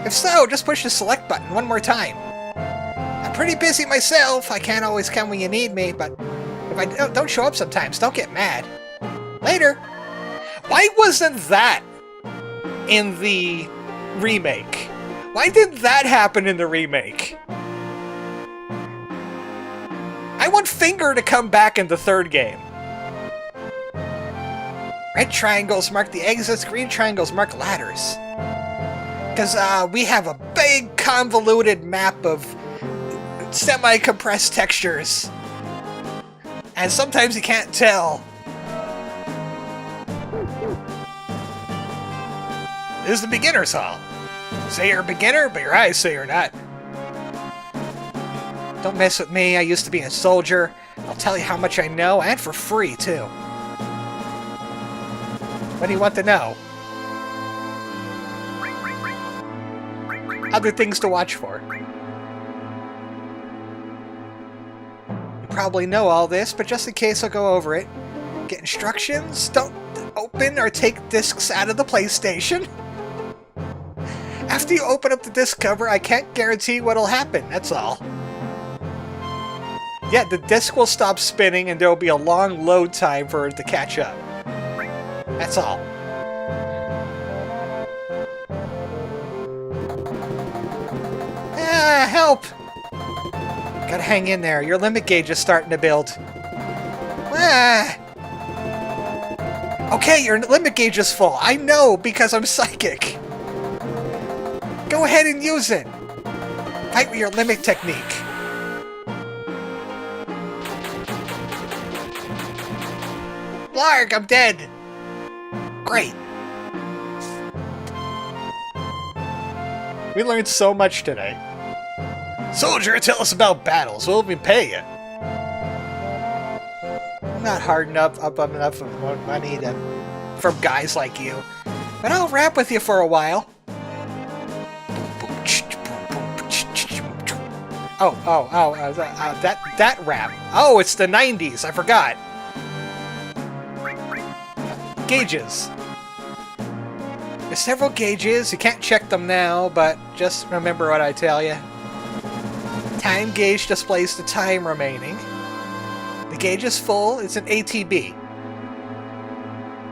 If so, just push the select button one more time. I'm pretty busy myself. I can't always come when you need me, but if I don't show up sometimes, don't get mad. Later. Why wasn't that in the remake? Why didn't that happen in the remake? I want Finger to come back in the third game. Red triangles mark the exits, green triangles mark ladders. Because we have a big convoluted map of semi-compressed textures. And sometimes you can't tell. This is the beginner's hall. Say you're a beginner, but your eyes say you're not. Don't mess with me, I used to be a soldier. I'll tell you how much I know, and for free, too. What do you want to know? Other things to watch for. You probably know all this, but just in case I'll go over it. Get instructions, don't open or take discs out of the PlayStation. After you open up the disc cover, I can't guarantee what'll happen, that's all. Yeah, the disc will stop spinning and there will be a long load time for it to catch up. That's all. Ah, help! Gotta hang in there, your limit gauge is starting to build. Ah! Okay, your limit gauge is full. I know, because I'm psychic. Go ahead and use it. Fight with your limit technique. Blarg, I'm dead. Great. We learned so much today. Soldier, tell us about battles. We'll even pay you. I'm not hard enough up enough of money from guys like you, but I'll rap with you for a while. That rap. Oh, it's the 90s. I forgot. Gauges. There's several gauges. You can't check them now, but just remember what I tell you. Time gauge displays the time remaining. The gauge is full. It's an ATB.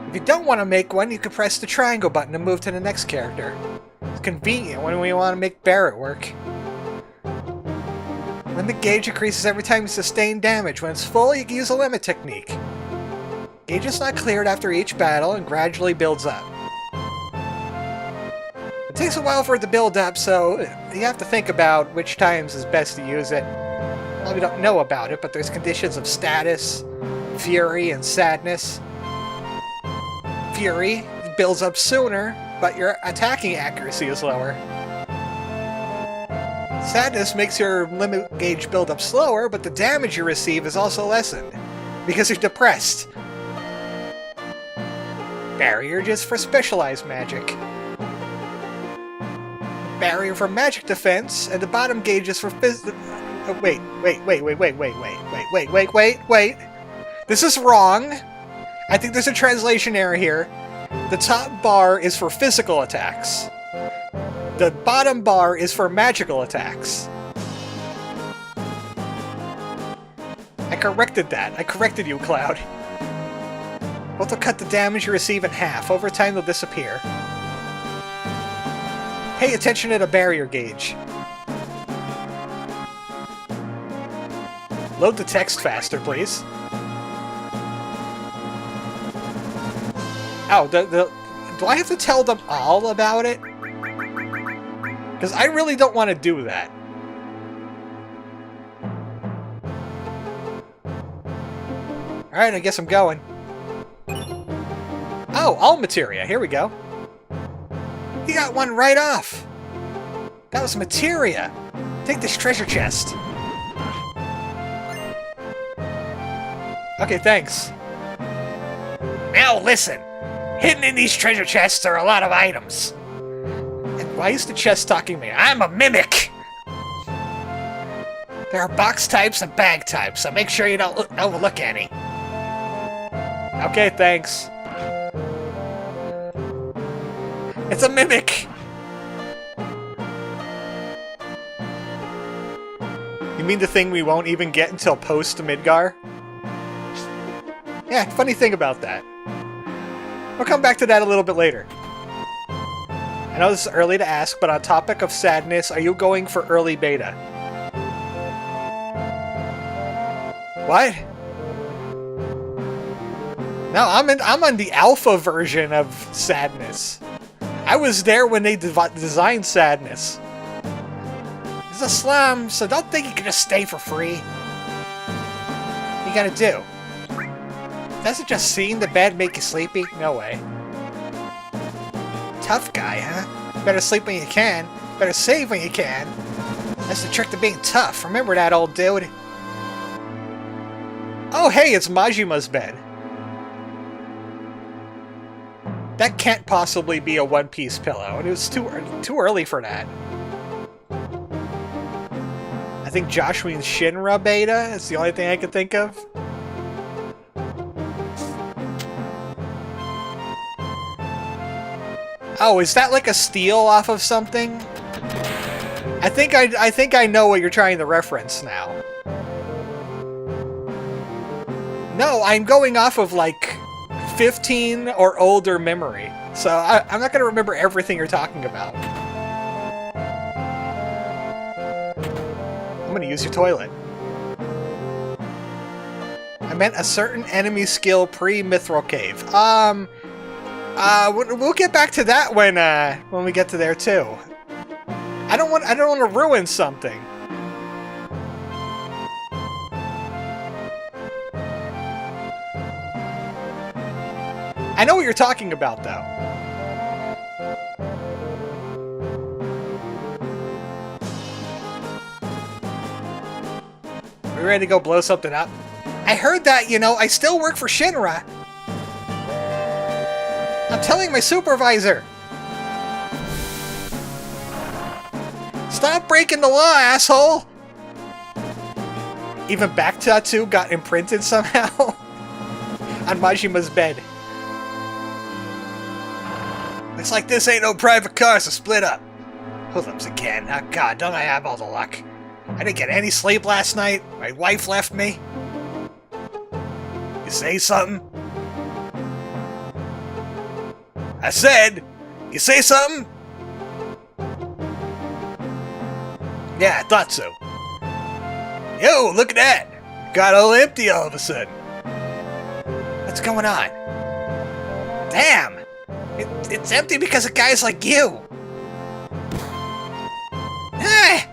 If you don't want to make one, you can press the triangle button to move to the next character. It's convenient when we want to make Barrett work. Limit gauge increases every time you sustain damage. When it's full, you can use a limit technique. Gauge is not cleared after each battle and gradually builds up. It takes a while for it to build up, so you have to think about which times is best to use it. Well, we don't know about it, but there's conditions of status, fury, and sadness. Fury builds up sooner, but your attacking accuracy is lower. Sadness makes your limit gauge build up slower, but the damage you receive is also lessened, because you're depressed. Barrier just for specialized magic. Barrier for magic defense, and the bottom gauge is for wait. This is wrong. I think there's a translation error here. The top bar is for physical attacks. The bottom bar is for magical attacks. I corrected that. I corrected you, Cloud. Both will cut the damage you receive in half. Over time, they'll disappear. Pay attention to the barrier gauge. Load the text faster, please. Oh, do I have to tell them all about it? Because I really don't want to do that. Alright, I guess I'm going. Oh, all materia. Here we go. You got one right off. That was materia. Take this treasure chest. Okay, thanks. Now listen. Hidden in these treasure chests are a lot of items. And why is the chest talking to me? I'm a mimic! There are box types and bag types, so make sure you don't overlook any. Okay, thanks. It's a mimic! You mean the thing we won't even get until post-Midgar? Yeah, funny thing about that. We'll come back to that a little bit later. I know this is early to ask, but on topic of sadness, are you going for early beta? What? No, I'm on the alpha version of sadness. I was there when they designed sadness. It's a slum, so don't think you can just stay for free. What you gotta do? Doesn't just seeing the bed make you sleepy? No way. Tough guy, huh? Better sleep when you can. Better save when you can. That's the trick to being tough. Remember that, old dude. Oh, hey, it's Majima's bed. That can't possibly be a one-piece pillow, and it was too early for that. I think Joshuin's Shinra beta is the only thing I can think of. Oh, is that like a steal off of something? I think I know what you're trying to reference now. No, I'm going off of like 15 or older memory, so I'm not going to remember everything you're talking about. I'm going to use your toilet. I meant a certain enemy skill pre-Mithril Cave. We'll get back to that when we get to there too. I don't want to ruin something. I know what you're talking about, though. We ready to go blow something up? I heard that, you know, I still work for Shinra. I'm telling my supervisor. Stop breaking the law, asshole! Even back tattoo got imprinted somehow on Majima's bed. Looks like this ain't no private car, so split up. Hookups again. Oh god, don't I have all the luck? I didn't get any sleep last night. My wife left me. You say something? I said, you say something? Yeah, I thought so. Yo, look at that! Got all empty all of a sudden. What's going on? Damn! It's empty because of guys like you. Ah!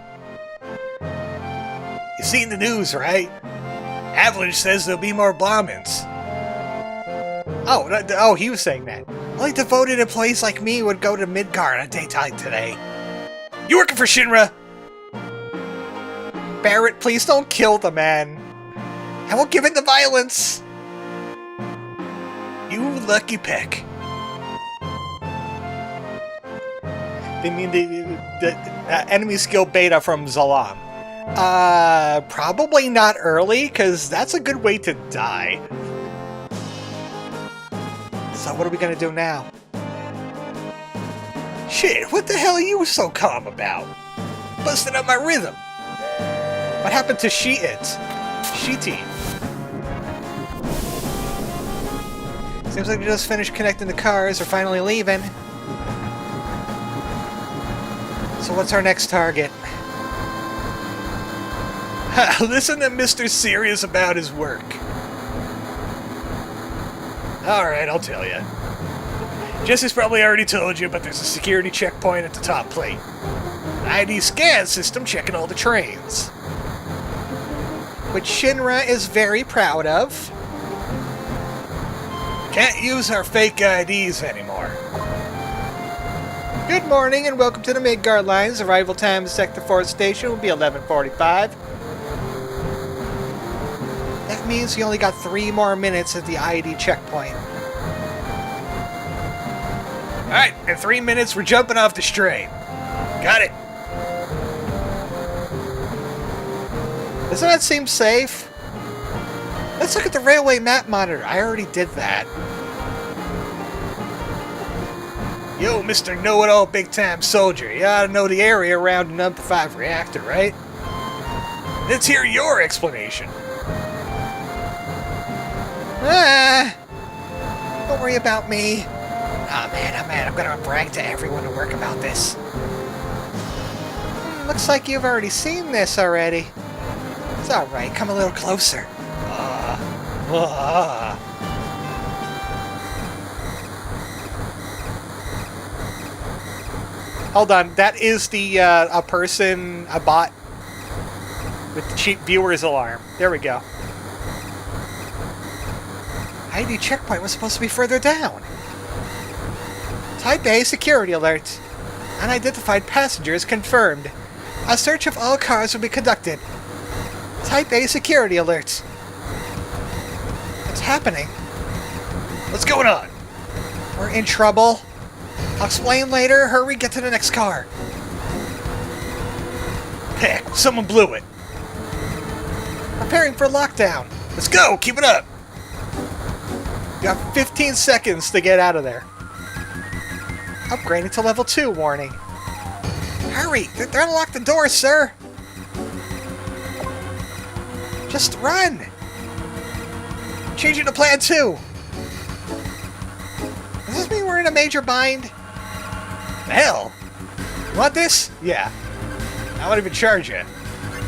You've seen the news, right? Avalanche says there'll be more bombings. Oh, he was saying that. Only devoted employees like me would go to Midgar on a daytime today. You working for Shinra? Barrett, please don't kill the man. I won't give in to violence. You lucky peck. They mean the enemy skill beta from Zalam. Probably not early, because that's a good way to die. So what are we gonna do now? Shit, what the hell are you so calm about? Busting up my rhythm. What happened to She-Team? Seems like we just finished connecting the cars. We're finally leaving. So what's our next target? Listen to Mr. Serious about his work. Alright, I'll tell you. Jesse's probably already told you, but there's a security checkpoint at the top plate. An ID scan system checking all the trains. Which Shinra is very proud of. Can't use our fake IDs anymore. Good morning and welcome to the Midgar lines. Arrival time to Sector 4 station will be 11:45. That means we only got 3 more minutes at the ID checkpoint. Alright, in 3 minutes we're jumping off the train. Got it. Doesn't that seem safe? Let's look at the railway map monitor. I already did that. Yo, Mr. Know-It-All Big-Time Soldier, you ought to know the area around an number 5 reactor, right? Let's hear your explanation. Don't worry about me. Oh man, I'm gonna brag to everyone at work about this. Looks like you've already seen this already. It's alright, come a little closer. Hold on, that is the, a bot with the cheap viewer's alarm. There we go. ID checkpoint was supposed to be further down. Type A security alert. Unidentified passengers confirmed. A search of all cars will be conducted. Type A security alert. What's happening? What's going on? We're in trouble. I'll explain later. Hurry, get to the next car. Heck, someone blew it. Preparing for lockdown. Let's go, keep it up. You have 15 seconds to get out of there. Upgrading to level 2 warning. Hurry! They're gonna lock the door, sir! Just run! Changing to plan 2! Does this mean we're in a major bind? The hell? You want this? Yeah. I won't even charge you.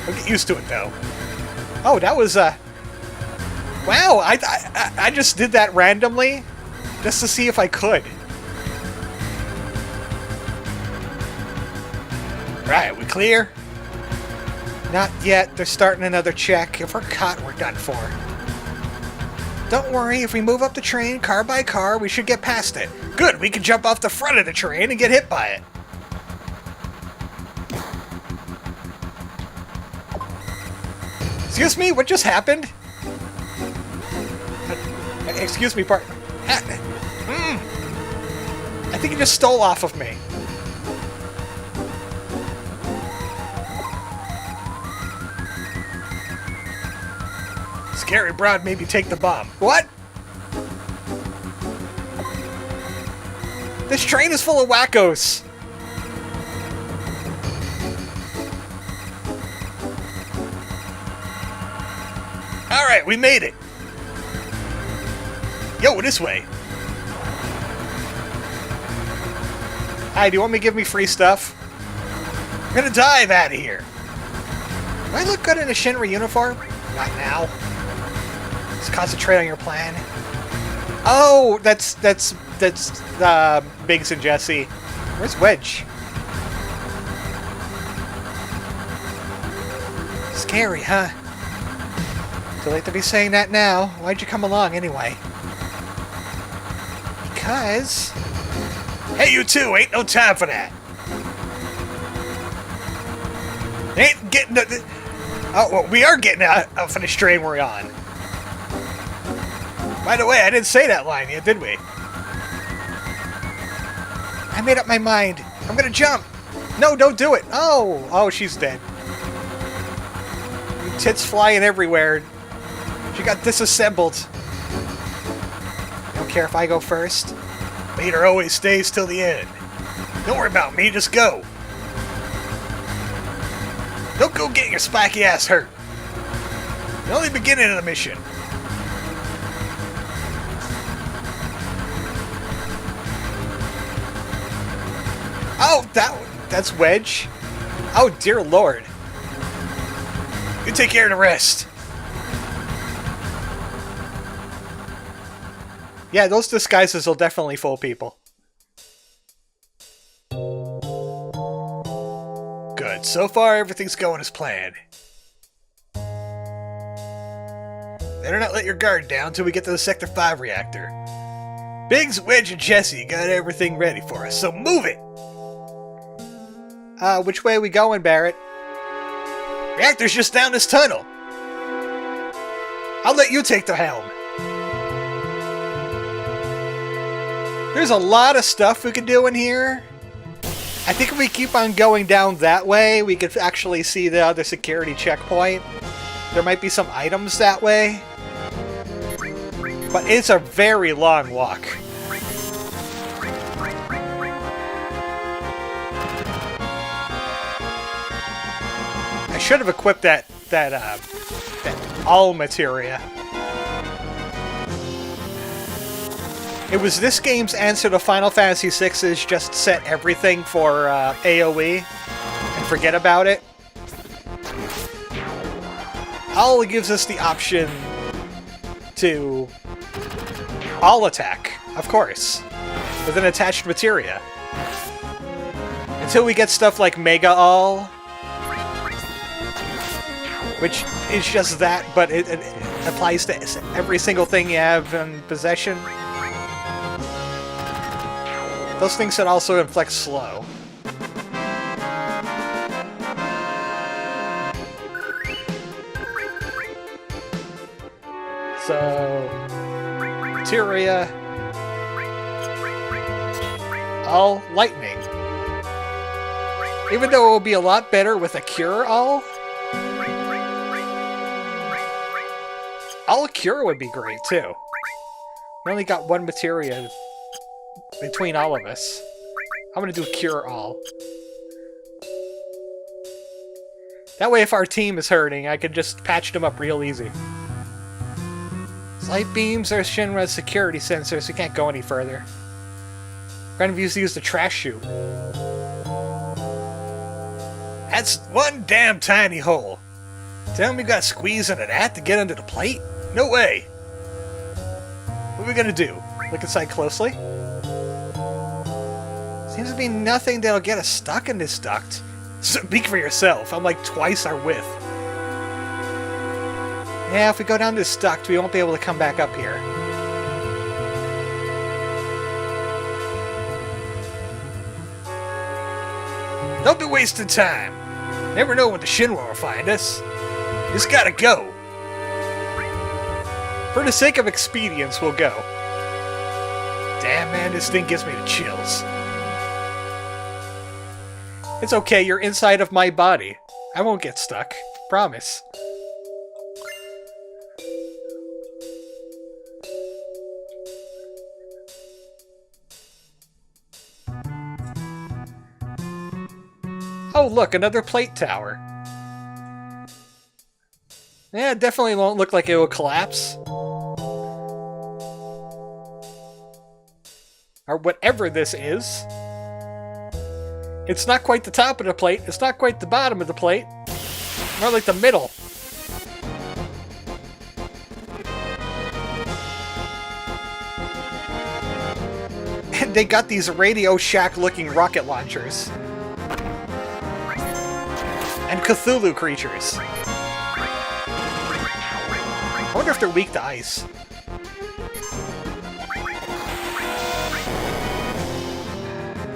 We'll get used to it, though. Oh, that was, wow, I just did that randomly, just to see if I could. Right, we clear? Not yet. They're starting another check. If we're caught, we're done for. Don't worry, if we move up the train car by car, we should get past it. Good, we can jump off the front of the train and get hit by it. Excuse me, what just happened? Excuse me, partner. I think he just stole off of me. Scary broad made me take the bomb. What? This train is full of wackos. Alright, we made it. Yo, this way. Hi, do you want me to give me free stuff? I'm gonna dive out of here. Do I look good in a Shinra uniform? Not now. Let's concentrate on your plan. Oh, that's Biggs and Jesse. Where's Wedge? Scary, huh? Too late to be saying that now. Why'd you come along anyway? Because... Hey, you two! Ain't no time for that! Ain't getting... Oh, well, we are getting out for the train we're on. By the way, I didn't say that line yet, did we? I made up my mind. I'm gonna jump. No, don't do it. Oh, she's dead. Tits flying everywhere. She got disassembled. Don't care if I go first. Leader always stays till the end. Don't worry about me, just go. Don't go getting your spiky ass hurt. The only beginning of the mission. Oh, that's Wedge. Oh, dear Lord. You take care of the rest. Yeah, those disguises will definitely fool people. Good. So far, everything's going as planned. Better not let your guard down till we get to the Sector 5 reactor. Biggs, Wedge, and Jesse got everything ready for us, so move it! Which way are we going, Barrett? Reactor's just down this tunnel. I'll let you take the helm. There's a lot of stuff we can do in here. I think if we keep on going down that way, we could actually see the other security checkpoint. There might be some items that way. But it's a very long walk. I should have equipped that all materia. It was this game's answer to Final Fantasy VI's just set everything for AoE and forget about it. All gives us the option to all attack, of course, with an attached materia. Until we get stuff like Mega All, which is just that, but it applies to every single thing you have in possession. Those things should also inflict slow. So, materia, all lightning. Even though it will be a lot better with a cure all cure would be great too. We only got one materia between all of us. I'm gonna do cure all. That way if our team is hurting, I can just patch them up real easy. Light beams are Shinra's security sensors, we can't go any further. We're gonna use the trash chute. That's one damn tiny hole. Tell me you gotta squeeze into that to get under the plate? No way! What are we gonna do? Look inside closely? Seems to be nothing that'll get us stuck in this duct. Speak for yourself, I'm like twice our width. Yeah, if we go down this duct, we won't be able to come back up here. Don't be wasting time. Never know when the Shinra will find us. Just gotta go. For the sake of expedience, we'll go. Damn, man, this thing gives me the chills. It's okay, you're inside of my body. I won't get stuck. Promise. Oh, look, another plate tower. Yeah, it definitely won't look like it will collapse. Or whatever this is. It's not quite the top of the plate, it's not quite the bottom of the plate. More like the middle. And they got these Radio Shack-looking rocket launchers. And Cthulhu creatures. I wonder if they're weak to ice.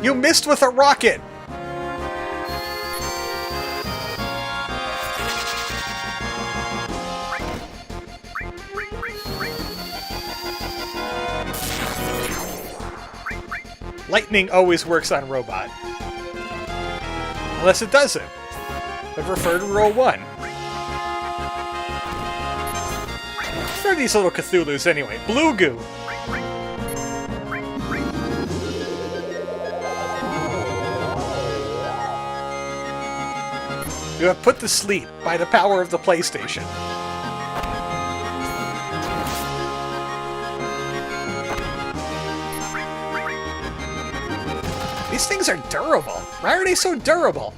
You missed with a rocket! Lightning always works on robot. Unless it doesn't. I prefer to roll 1. What are these little Cthulhus anyway? Blue goo! You have put to sleep by the power of the PlayStation. These things are durable. Why are they so durable?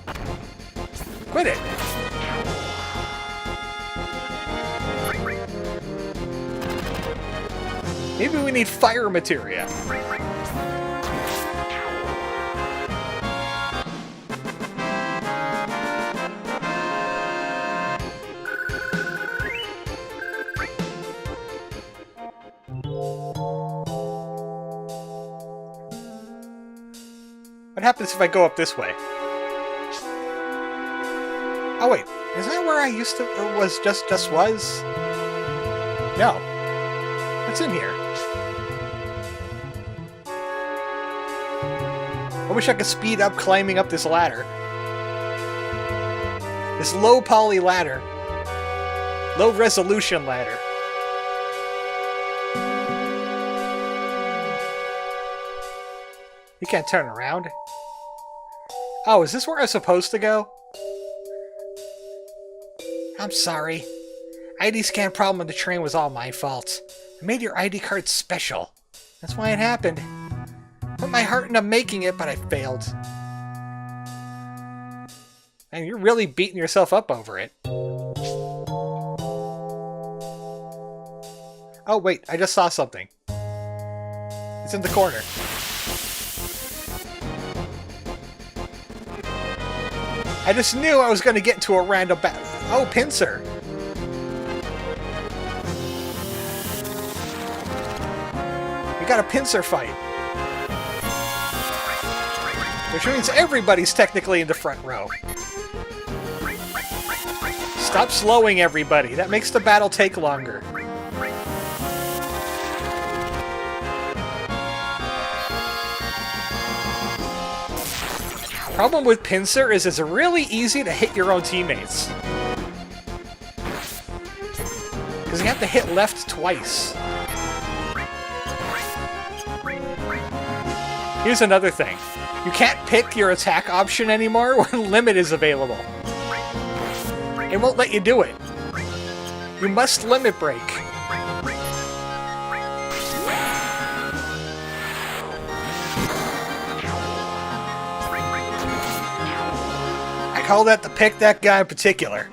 Quit it. Maybe we need fire materia. What happens if I go up this way? Oh wait, is that where I used to, or was just was? No. What's in here? I wish I could speed up climbing up this ladder. This low poly ladder. Low resolution ladder. You can't turn around. Oh, is this where I'm supposed to go? I'm sorry. ID scan problem on the train was all my fault. I made your ID card special. That's why it happened. Put my heart into making it, but I failed. And you're really beating yourself up over it. Oh, wait, I just saw something. It's in the corner. I just knew I was going to get into a random battle. Oh, pincer. We got a pincer fight. Which means everybody's technically in the front row. Stop slowing everybody. That makes the battle take longer. Problem with pincer is it's really easy to hit your own teammates. Because you have to hit left twice. Here's another thing. You can't pick your attack option anymore when limit is available. It won't let you do it. You must limit break. I call that the pick that guy in particular.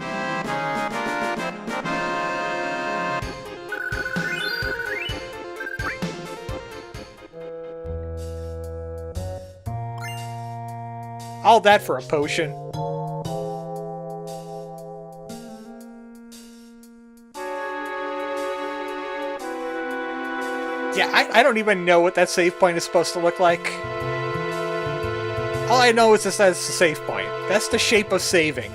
All that for a potion. Yeah, I don't even know what that save point is supposed to look like. All I know is that it's a save point. That's the shape of saving.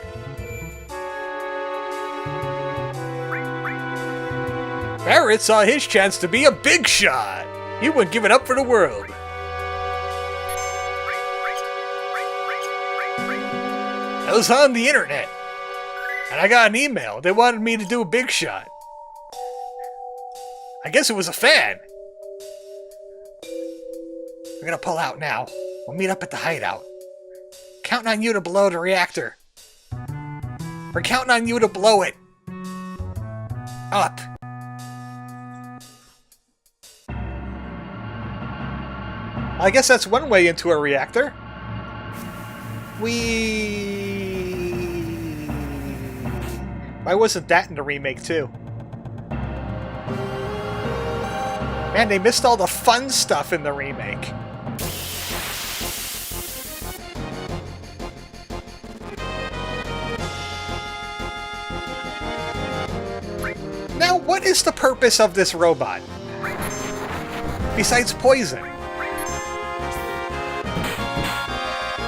Barrett saw his chance to be a big shot. He wouldn't give it up for the world. I was on the internet, and I got an email. They wanted me to do a big shot. I guess it was a fan. We're gonna pull out now. We'll meet up at the hideout. Counting on you to blow the reactor. We're counting on you to blow it. Up. I guess that's one way into a reactor. Why wasn't that in the remake too? Man, they missed all the fun stuff in the remake. Now, what is the purpose of this robot? Besides poison.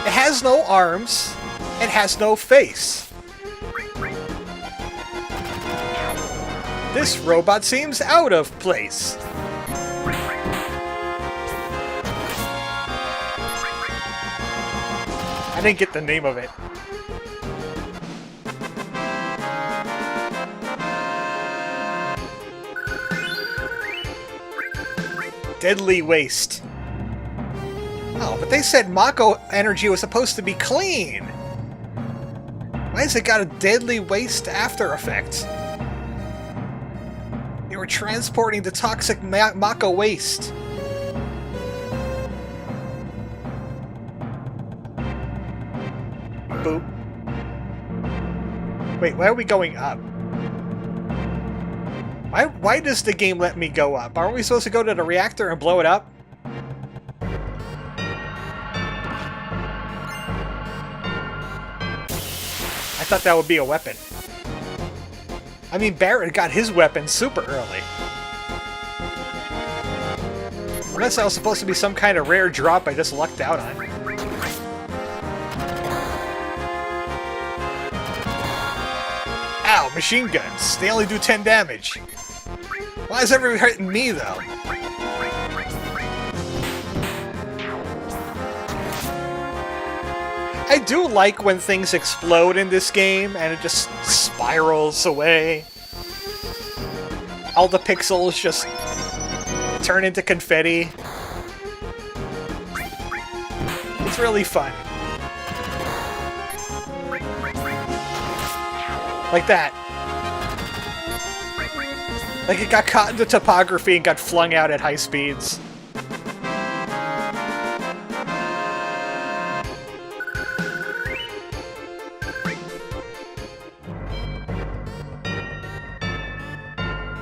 It has no arms. It has no face. This robot seems out of place. I didn't get the name of it. Deadly waste. Oh, but they said Mako energy was supposed to be clean. Why has it got a deadly waste after effect? They were transporting the toxic Mako waste. Boop. Wait, why are we going up? Why does the game let me go up? Aren't we supposed to go to the reactor and blow it up? I thought that would be a weapon. I mean, Barrett got his weapon super early. Unless that was supposed to be some kind of rare drop I just lucked out on. Ow, machine guns. They only do 10 damage. Why is everyone hurting me, though? I do like when things explode in this game and it just spirals away. All the pixels just turn into confetti. It's really fun. Like that. Like it got caught in the topography and got flung out at high speeds.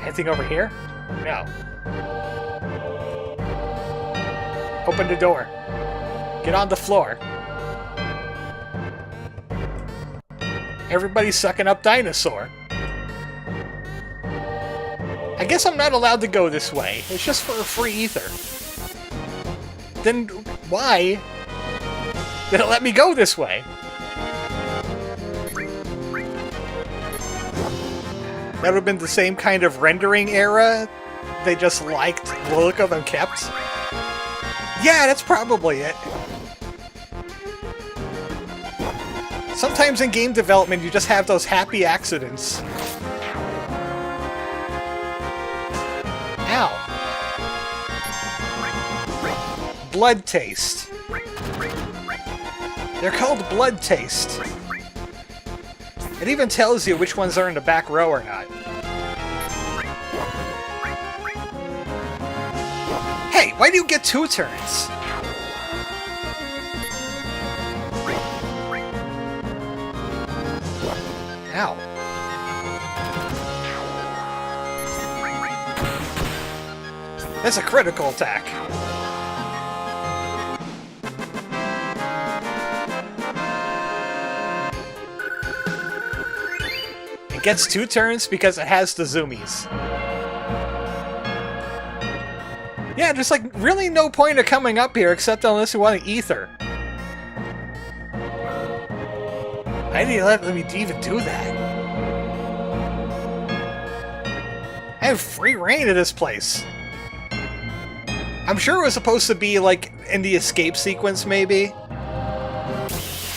Anything over here? No. Open the door. Get on the floor. Everybody's sucking up dinosaur. I guess I'm not allowed to go this way. It's just for a free ether. Then why did it let me go this way? That would have been the same kind of rendering era they just liked the look of and kept. Yeah, that's probably it. Sometimes in game development, you just have those happy accidents. Ow. Blood taste. They're called blood taste. It even tells you which ones are in the back row or not. Hey, why do you get 2 turns? Ow. That's a critical attack. It gets 2 turns because it has the zoomies. Yeah, there's like really no point of coming up here except unless you want to ether. Why did you let me even do that? I have free reign of this place. I'm sure it was supposed to be like in the escape sequence, maybe.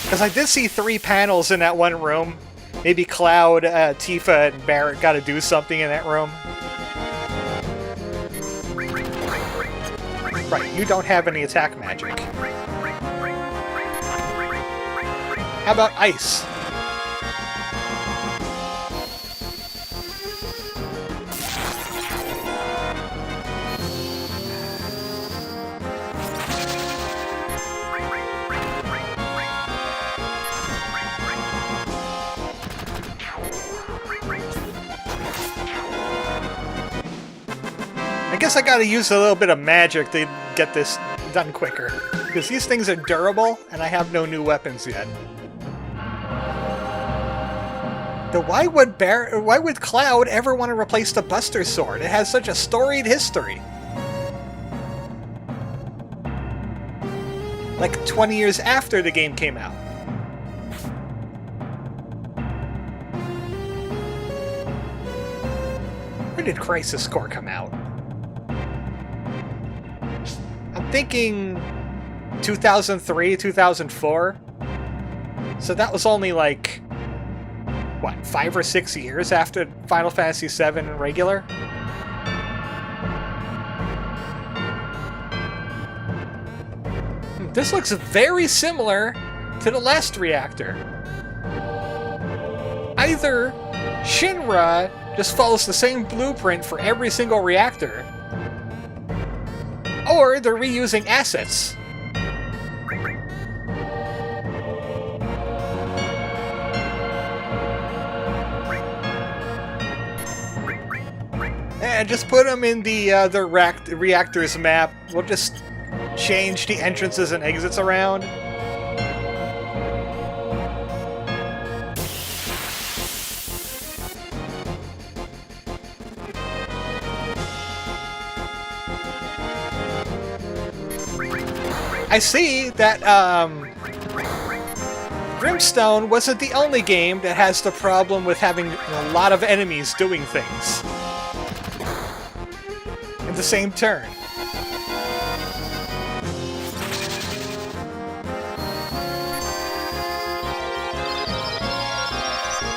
Because I did see 3 panels in that one room. Maybe Cloud, Tifa, and Barrett got to do something in that room. Right, you don't have any attack magic. How about ice? I guess I gotta use a little bit of magic to get this done quicker. Because these things are durable, and I have no new weapons yet. Though why would Cloud ever want to replace the Buster Sword? It has such a storied history. Like 20 years after the game came out. Where did Crisis Core come out? I'm thinking 2003, 2004. So that was only like, what, 5 or 6 years after Final Fantasy VII regular? This looks very similar to the last reactor. Either Shinra just follows the same blueprint for every single reactor, or they're reusing assets. And just put them in the reactor's map. We'll just change the entrances and exits around. I see that Brimstone wasn't the only game that has the problem with having a lot of enemies doing things in the same turn.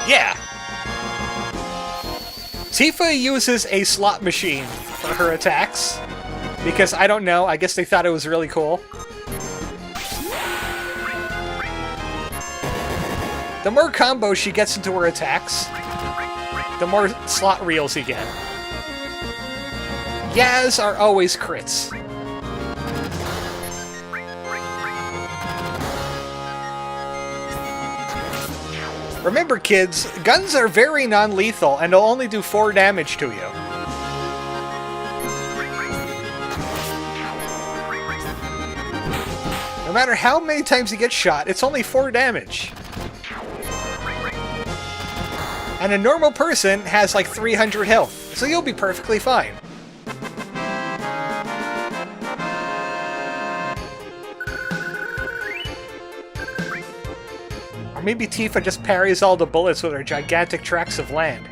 Yeah! Tifa uses a slot machine for her attacks, because I don't know, I guess they thought it was really cool. The more combos she gets into her attacks, the more slot reels you get. Yaz are always crits. Remember kids, guns are very non-lethal and they'll only do 4 damage to you. No matter how many times you get shot, it's only 4 damage. And a normal person has like 300 health, so you'll be perfectly fine. Or maybe Tifa just parries all the bullets with her gigantic tracts of land.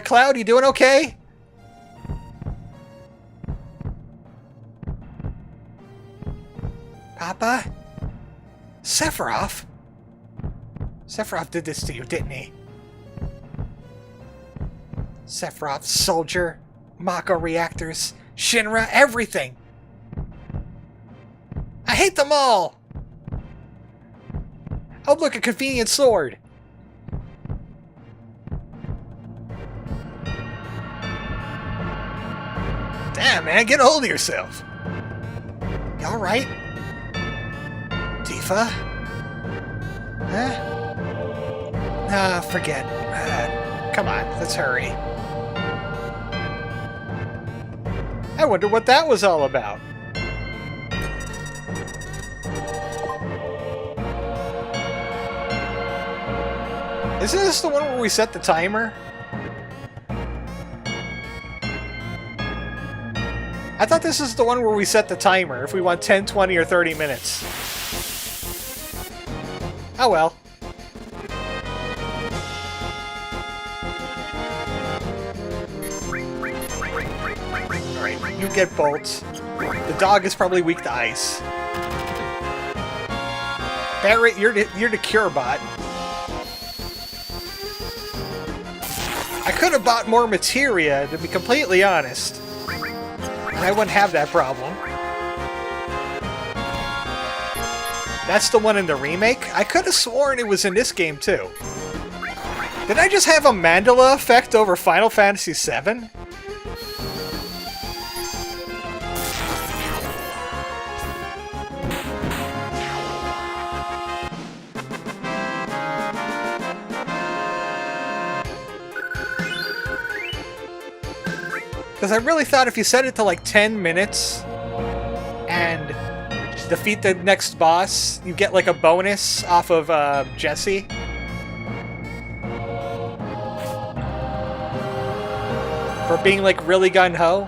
Cloud, you doing okay? Papa? Sephiroth? Sephiroth did this to you, didn't he? Sephiroth, Soldier, Mako reactors, Shinra, everything! I hate them all! Oh, look, a convenient sword! Damn, man, get a hold of yourself! You alright? Tifa? Huh? Nah, forget. Come on, let's hurry. I wonder what that was all about. Isn't this the one where we set the timer? I thought this is the one where we set the timer, if we want 10, 20, or 30 minutes. Oh well. Alright, you get bolts. The dog is probably weak to ice. Barret, you're the cure bot. I could have bought more materia, to be completely honest. I wouldn't have that problem. That's the one in the remake? I could have sworn it was in this game too. Did I just have a Mandela effect over Final Fantasy VII? Because I really thought if you set it to like 10 minutes and defeat the next boss, you get like a bonus off of Jessie. For being like really gung-ho.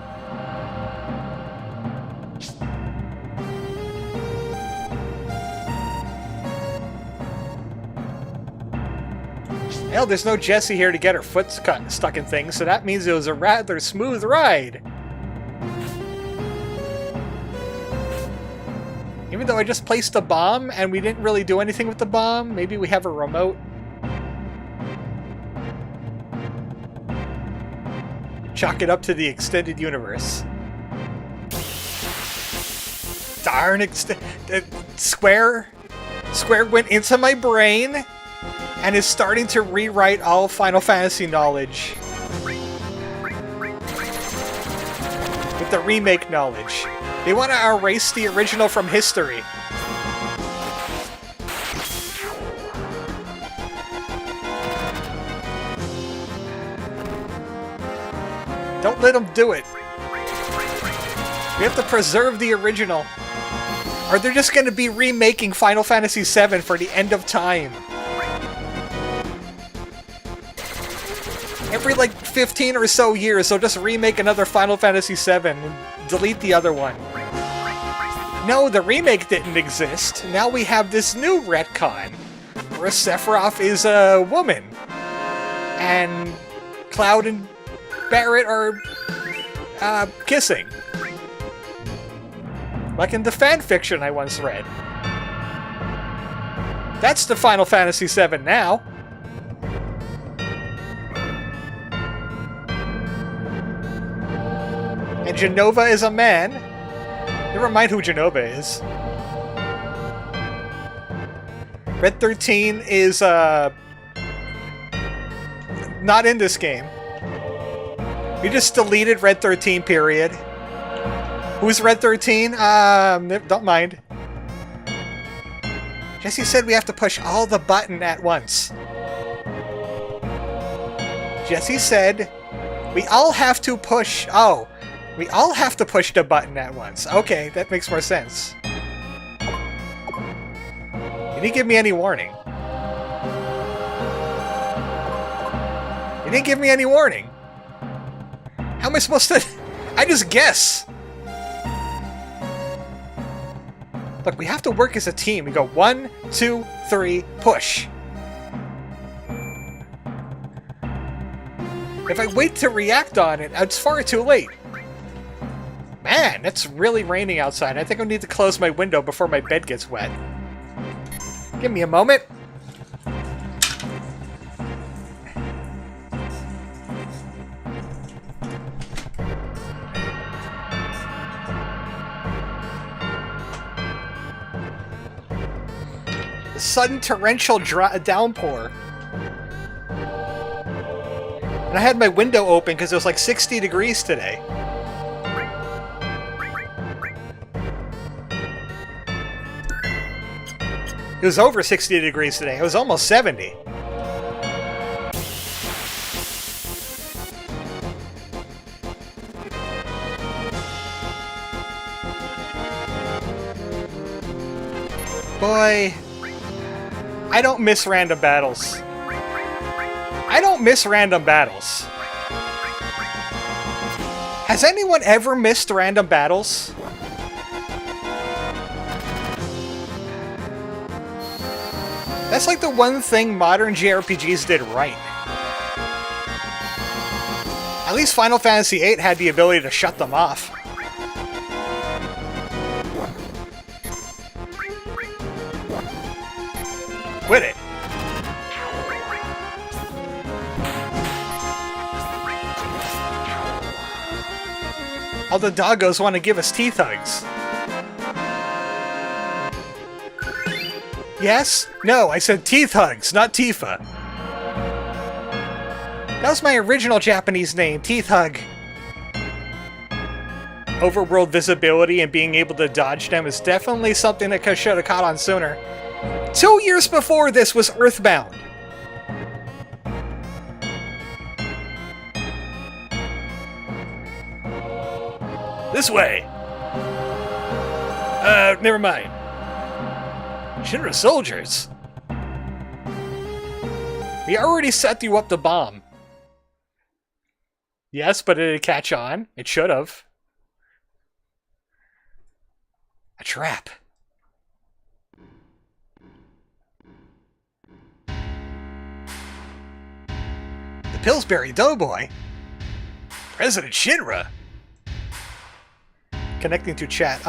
Hell, there's no Jessie here to get her foot stuck in things, so that means it was a rather smooth ride. Even though I just placed a bomb and we didn't really do anything with the bomb, maybe we have a remote. Chalk it up to the extended universe. Darn, Square went into my brain and is starting to rewrite all Final Fantasy knowledge. With the remake knowledge. They want to erase the original from history. Don't let them do it. We have to preserve the original. Or they're just going to be remaking Final Fantasy VII for the end of time. Every like 15 or so years, they'll just remake another Final Fantasy VII and delete the other one. No, the remake didn't exist. Now we have this new retcon, where Sephiroth is a woman. And Cloud and Barret are kissing. Like in the fanfiction I once read. That's the Final Fantasy VII now. And Genova is a man. Never mind who Genova is. Red 13 is, not in this game. We just deleted Red 13, period. Who's Red 13? Don't mind. Jessie said we have to push all the button at once. Jesse said we all have to push... Oh, we all have to push the button at once. Okay, that makes more sense. You didn't give me any warning. You didn't give me any warning. How am I supposed to... I just guess. Look, we have to work as a team. We go 1, 2, 3, push. If I wait to react on it, it's far too late. Man, it's really raining outside. I think I need to close my window before my bed gets wet. Give me a moment. The sudden torrential downpour. And I had my window open because it was like 60 degrees today. It was over 60 degrees today. It was almost 70. Boy, I don't miss random battles. I don't miss random battles. Has anyone ever missed random battles? That's like the one thing modern JRPGs did right. At least Final Fantasy VIII had the ability to shut them off. Quit it. All the doggos want to give us teeth hugs. Yes? No, I said teeth hugs, not Tifa. That was my original Japanese name, Teeth Hug. Overworld visibility and being able to dodge them is definitely something that I should have caught on sooner. 2 years before this was Earthbound. This way. Never mind. Shinra soldiers. We already set you up the bomb. Yes, but did it catch on? It should have. A trap. The Pillsbury Doughboy. President Shinra. Connecting to chat.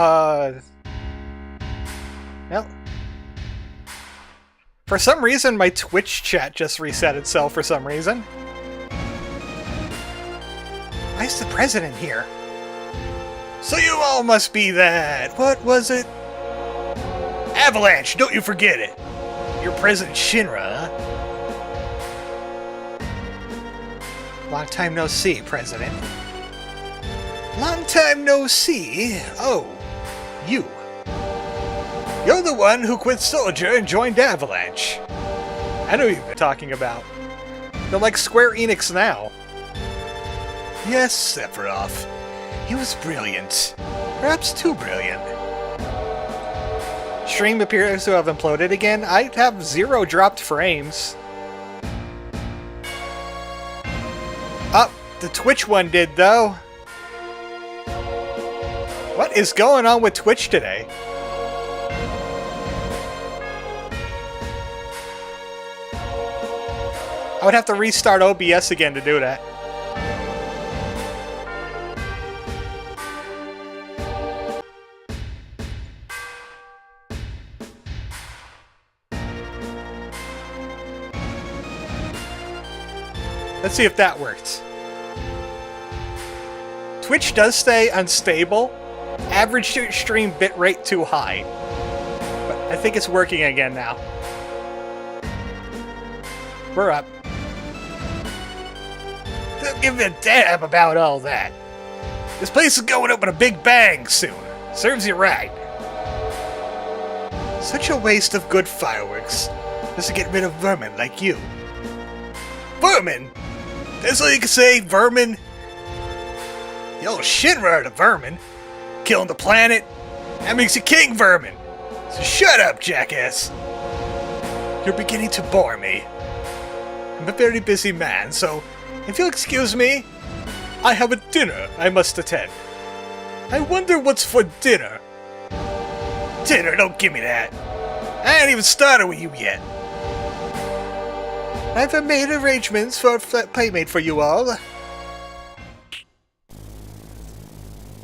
Well. For some reason, my Twitch chat just reset itself for some reason. Why is the president here? So you all must be that... What was it? Avalanche, don't you forget it. You're President Shinra, huh? Long time no see, President. Long time no see? Oh, you. You're the one who quit Soldier and joined Avalanche. I know you've been talking about. They're like Square Enix now. Yes, Sephiroth. He was brilliant. Perhaps too brilliant. Stream appears to have imploded again. I have 0 dropped frames. Oh, the Twitch one did, though. What is going on with Twitch today? I would have to restart OBS again to do that. Let's see if that works. Twitch does stay unstable. Average stream bitrate too high. But I think it's working again now. We're up. Don't give a damn about all that. This place is going up with a big bang soon. Serves you right. Such a waste of good fireworks. Just to get rid of vermin like you. Vermin? That's all you can say, vermin. Yo, Shinra the vermin. Killing the planet. That makes you king, vermin. So shut up, jackass. You're beginning to bore me. I'm a very busy man, so if you'll excuse me, I have a dinner I must attend. I wonder what's for dinner. Dinner, don't give me that. I ain't even started with you yet. I've made arrangements for a flat playmate for you all.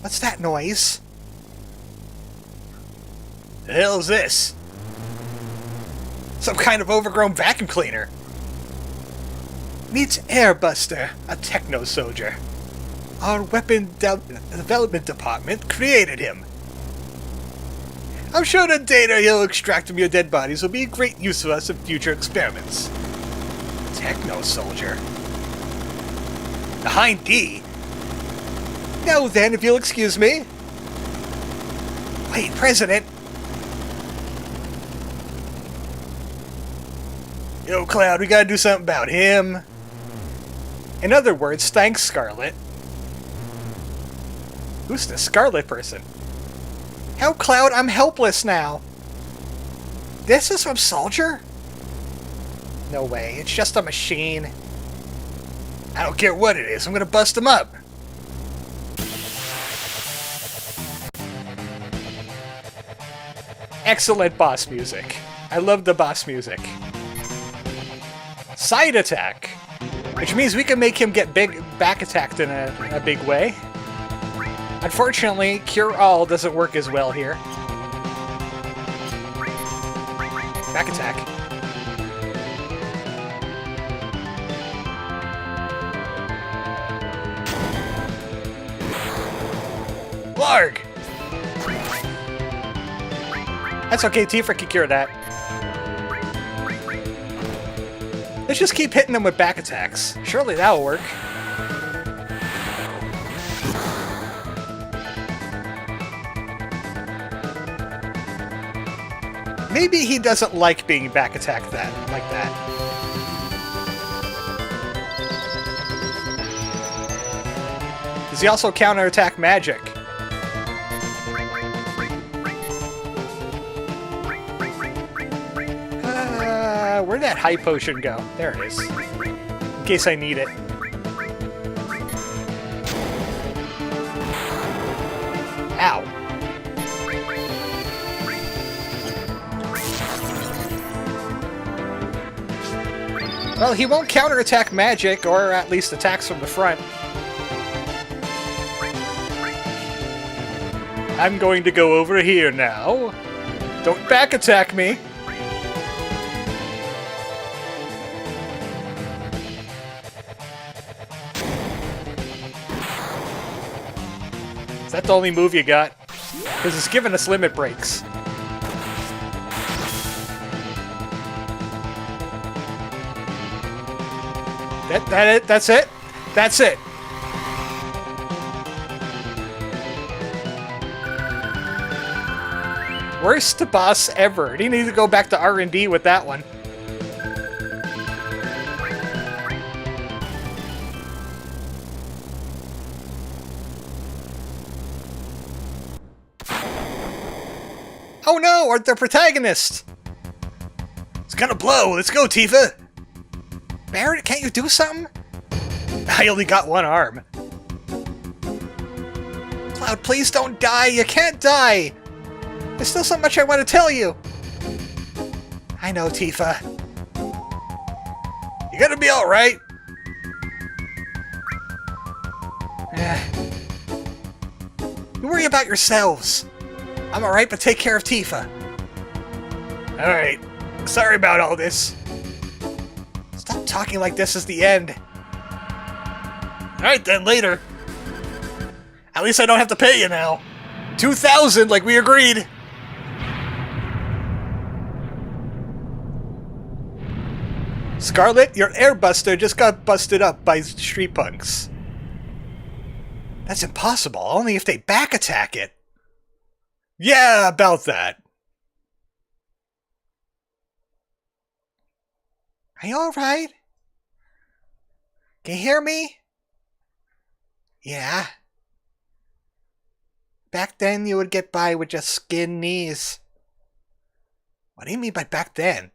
What's that noise? The hell's this? Some kind of overgrown vacuum cleaner. Meets Airbuster, a techno soldier. Our weapon development department created him. I'm sure the data he'll extract from your dead bodies will be of great use for us in future experiments. Techno soldier. Behind D. Now then, if you'll excuse me. Wait, President. Yo, Cloud, we gotta do something about him. In other words, thanks, Scarlet. Who's the Scarlet person? How, Cloud? I'm helpless now. This is from Soldier? No way, it's just a machine. I don't care what it is, I'm gonna bust him up. Excellent boss music. I love the boss music. Side attack, which means we can make him get back attacked in a big way. Unfortunately, Cure All doesn't work as well here. Back attack. Larg! That's okay, Tifa can cure that. Let's just keep hitting them with back attacks. Surely that'll work. Maybe he doesn't like being back attacked like that. Does he also counterattack magic? Where'd that high potion go? There it is. In case I need it. Ow. Well, he won't counterattack magic, or at least attacks from the front. I'm going to go over here now. Don't back attack me. Is that the only move you got? Because it's giving us limit breaks. That's it? That's it. Worst boss ever. You need to go back to R&D with that one. Oh no, or the protagonist! It's gonna blow! Let's go, Tifa! Barrett, can't you do something? I only got one arm. Cloud, please don't die! You can't die! There's still so much I want to tell you! I know, Tifa. You gotta be alright! You worry about yourselves. I'm alright, but take care of Tifa. Alright. Sorry about all this. Stop talking like this is the end. Alright then, later. At least I don't have to pay you now. 2,000 like we agreed. Scarlet, your airbuster just got busted up by street punks. That's impossible, only if they back attack it. Yeah, about that. Are you alright? Can you hear me? Yeah. Back then you would get by with just skin knees. What do you mean by back then?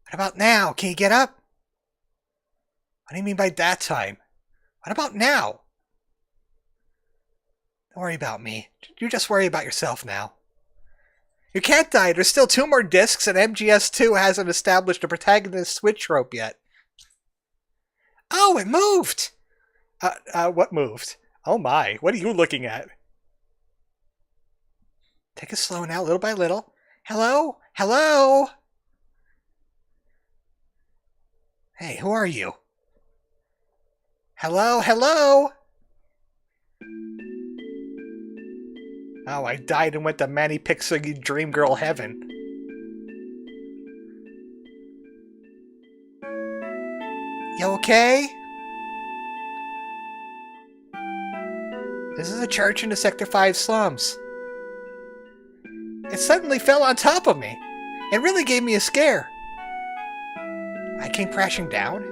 What about now? Can you get up? What do you mean by that time? What about now? Don't worry about me. You just worry about yourself now. You can't die. There's still 2 more discs, and MGS2 hasn't established a protagonist switch rope yet. Oh, it moved! What moved? Oh my, what are you looking at? Take it slow now, little by little. Hello? Hello? Hey, who are you? Hello? Hello? Oh, I died and went to Manny Pixie Dream Girl heaven. You okay? This is a church in the Sector 5 slums. It suddenly fell on top of me. It really gave me a scare. I came crashing down.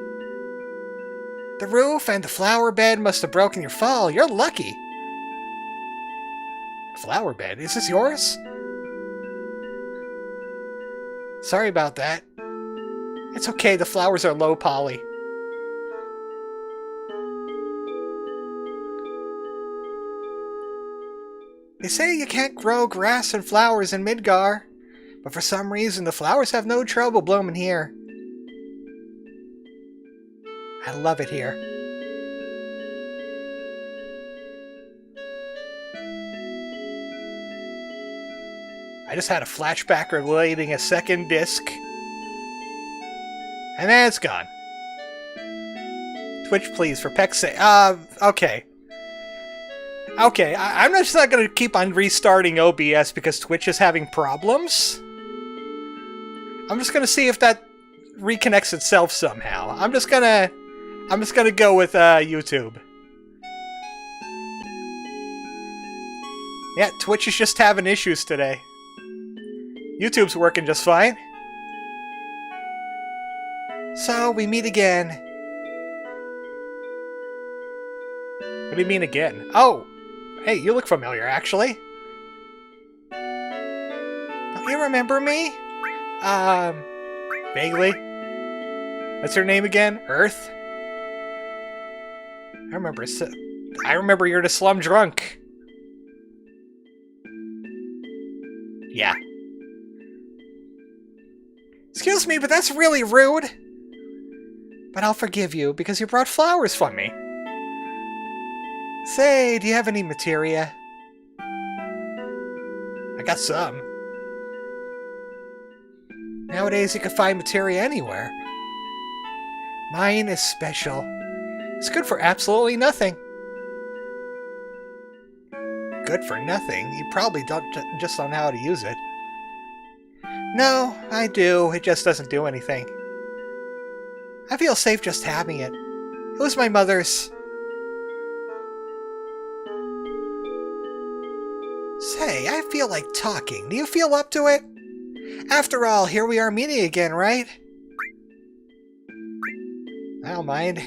The roof and the flower bed must have broken your fall. You're lucky. Flower bed? Is this yours? Sorry about that. It's okay, the flowers are low poly. They say you can't grow grass and flowers in Midgar, but for some reason the flowers have no trouble blooming here. I love it here. I just had a flashback relating a second disc, and then it's gone. Twitch, please, for peck's sake. Okay. Okay, I'm just not going to keep on restarting OBS because Twitch is having problems. I'm just going to see if that reconnects itself somehow. I'm just going to go with YouTube. Yeah, Twitch is just having issues today. YouTube's working just fine. So, we meet again. What do you mean again? Oh! Hey, you look familiar, actually. Don't you remember me? Vaguely. What's her name again? Earth? I remember you're the slum drunk. Yeah. Excuse me, but that's really rude. But I'll forgive you, because you brought flowers for me. Say, do you have any materia? I got some. Nowadays you can find materia anywhere. Mine is special. It's good for absolutely nothing. Good for nothing? You probably just don't know how to use it. No, I do. It just doesn't do anything. I feel safe just having it. It was my mother's. Say, I feel like talking. Do you feel up to it? After all, here we are meeting again, right? I don't mind.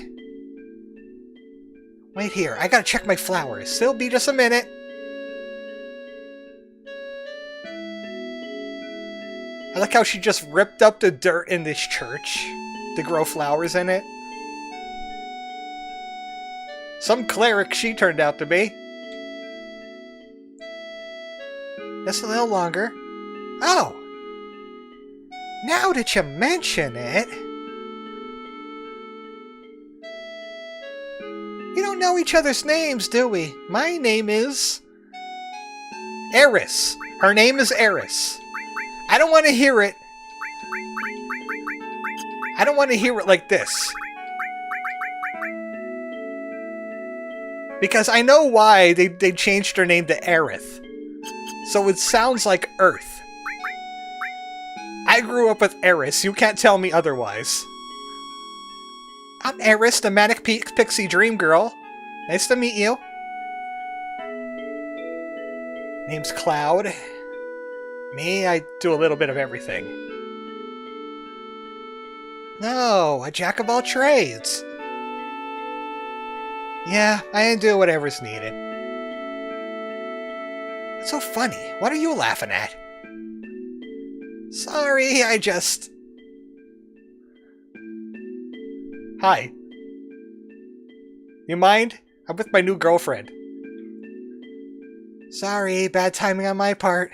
Wait here, I gotta check my flowers. It'll be just a minute. I like how she just ripped up the dirt in this church to grow flowers in it. Some cleric she turned out to be. Just a little longer. Oh! Now that you mention it... We don't know each other's names, do we? My name is... Eris. Her name is Eris. I don't want to hear it. I don't want to hear it like this. Because I know why they changed her name to Aerith. So it sounds like Earth. I grew up with Eris. You can't tell me otherwise. I'm Eris, the Manic Pixie Dream Girl. Nice to meet you. Name's Cloud. Me, I do a little bit of everything. No, a jack of all trades. Yeah, I do whatever's needed. It's so funny. What are you laughing at? Sorry, I just... Hi. You mind? I'm with my new girlfriend. Sorry, bad timing on my part.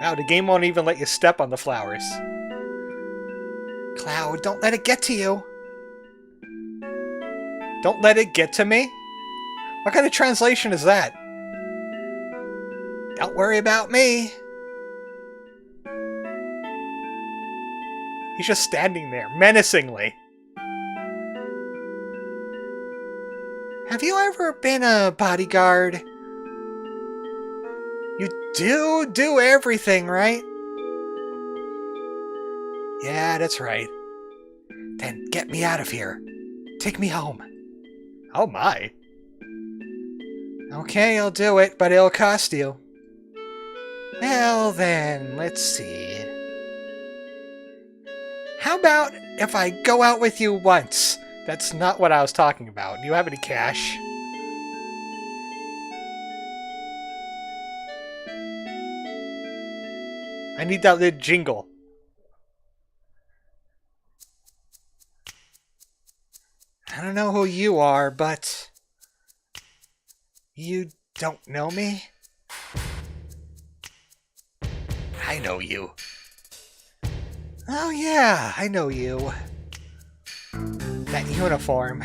Wow, the game won't even let you step on the flowers. Cloud, don't let it get to you. Don't let it get to me? What kind of translation is that? Don't worry about me. He's just standing there, menacingly. Have you ever been a bodyguard? You do everything, right? Yeah, that's right. Then get me out of here. Take me home. Oh my. Okay, I'll do it, but it'll cost you. Well then, let's see. How about if I go out with you once? That's not what I was talking about. Do you have any cash? I need that little jingle. I don't know who you are, but... You don't know me? I know you. Oh yeah, I know you. That uniform.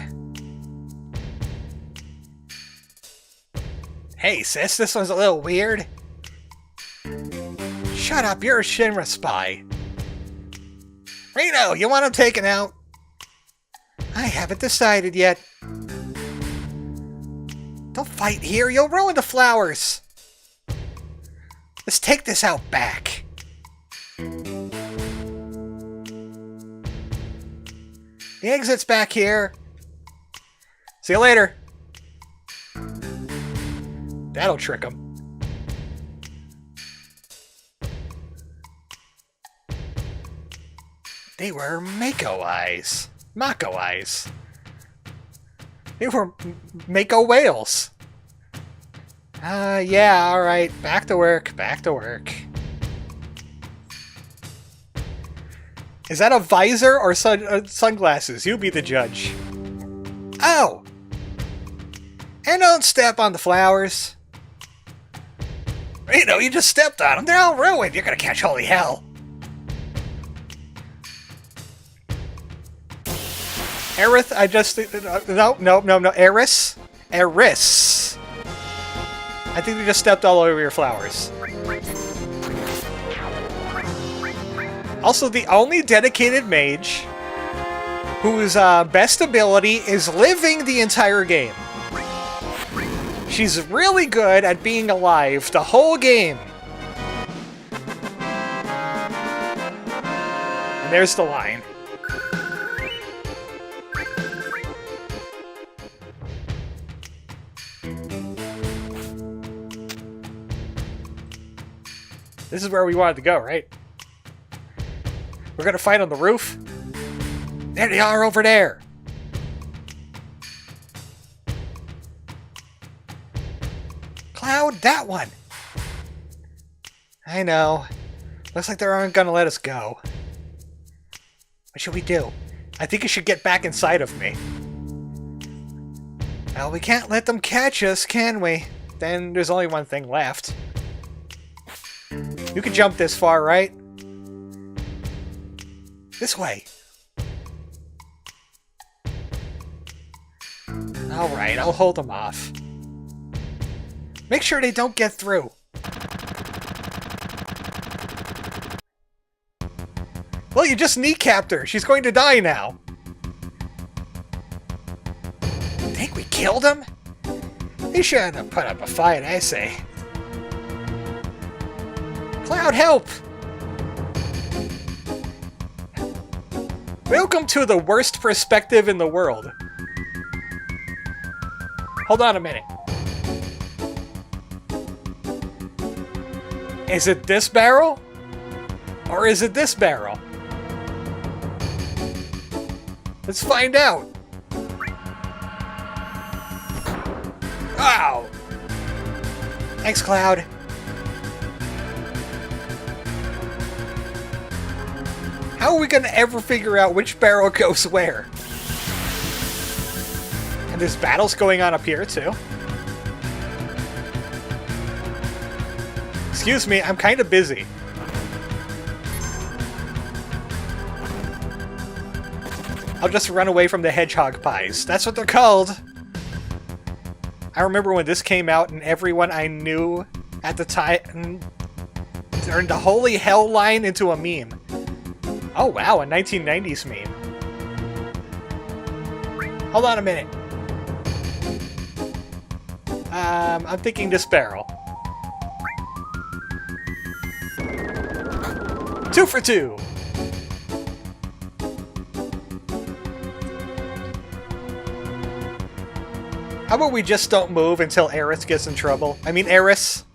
Hey sis, this one's a little weird. Shut up, you're a Shinra spy. Reno, you want him taken out? I haven't decided yet. Don't fight here, you'll ruin the flowers. Let's take this out back. The exit's back here. See you later. That'll trick him. They were Mako eyes. Mako eyes. They were Mako whales. Yeah, alright. Back to work. Back to work. Is that a visor or sunglasses? You be the judge. Oh! And don't step on the flowers. You know, you just stepped on them. They're all ruined. You're gonna catch holy hell. Aerith, I just... No. Eris? Eris. I think we just stepped all over your flowers. Also, the only dedicated mage whose best ability is living the entire game. She's really good at being alive the whole game. And there's the line. This is where we wanted to go, right? We're gonna fight on the roof? There they are over there! Cloud, that one! I know. Looks like they aren't gonna let us go. What should we do? I think you should get back inside of me. Well, we can't let them catch us, can we? Then there's only one thing left. You can jump this far, right? This way. Alright, I'll hold them off. Make sure they don't get through. Well, you just kneecapped her. She's going to die now. Think we killed him? He shouldn't have put up a fight, I say. Cloud, help! Welcome to the worst perspective in the world. Hold on a minute. Is it this barrel? Or is it this barrel? Let's find out. Wow. Thanks, Cloud. How are we gonna ever figure out which barrel goes where? And there's battles going on up here, too. Excuse me, I'm kind of busy. I'll just run away from the hedgehog pies. That's what they're called. I remember when this came out and everyone I knew at the time turned the holy hell line into a meme. Oh wow, a 1990s meme. Hold on a minute. I'm thinking this barrel. 2 for 2. How about we just don't move until Eris gets in trouble? I mean, Eris.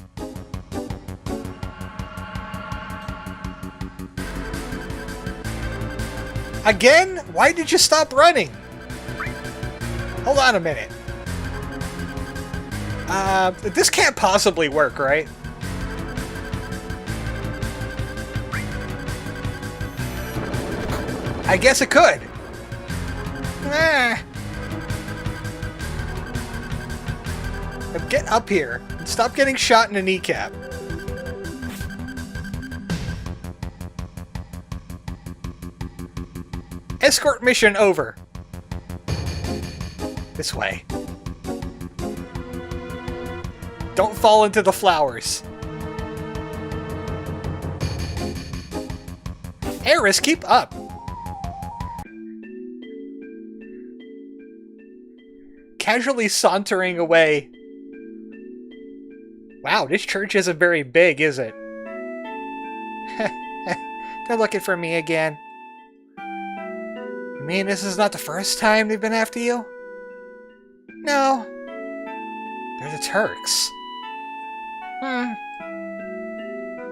Again? Why did you stop running? Hold on a minute. This can't possibly work, right? I guess it could. Get up here and stop getting shot in the kneecap. Escort mission over. This way. Don't fall into the flowers. Eris, keep up. Casually sauntering away. Wow, this church isn't very big, is it? They're looking for me again. You mean this is not the first time they've been after you? No. They're the Turks.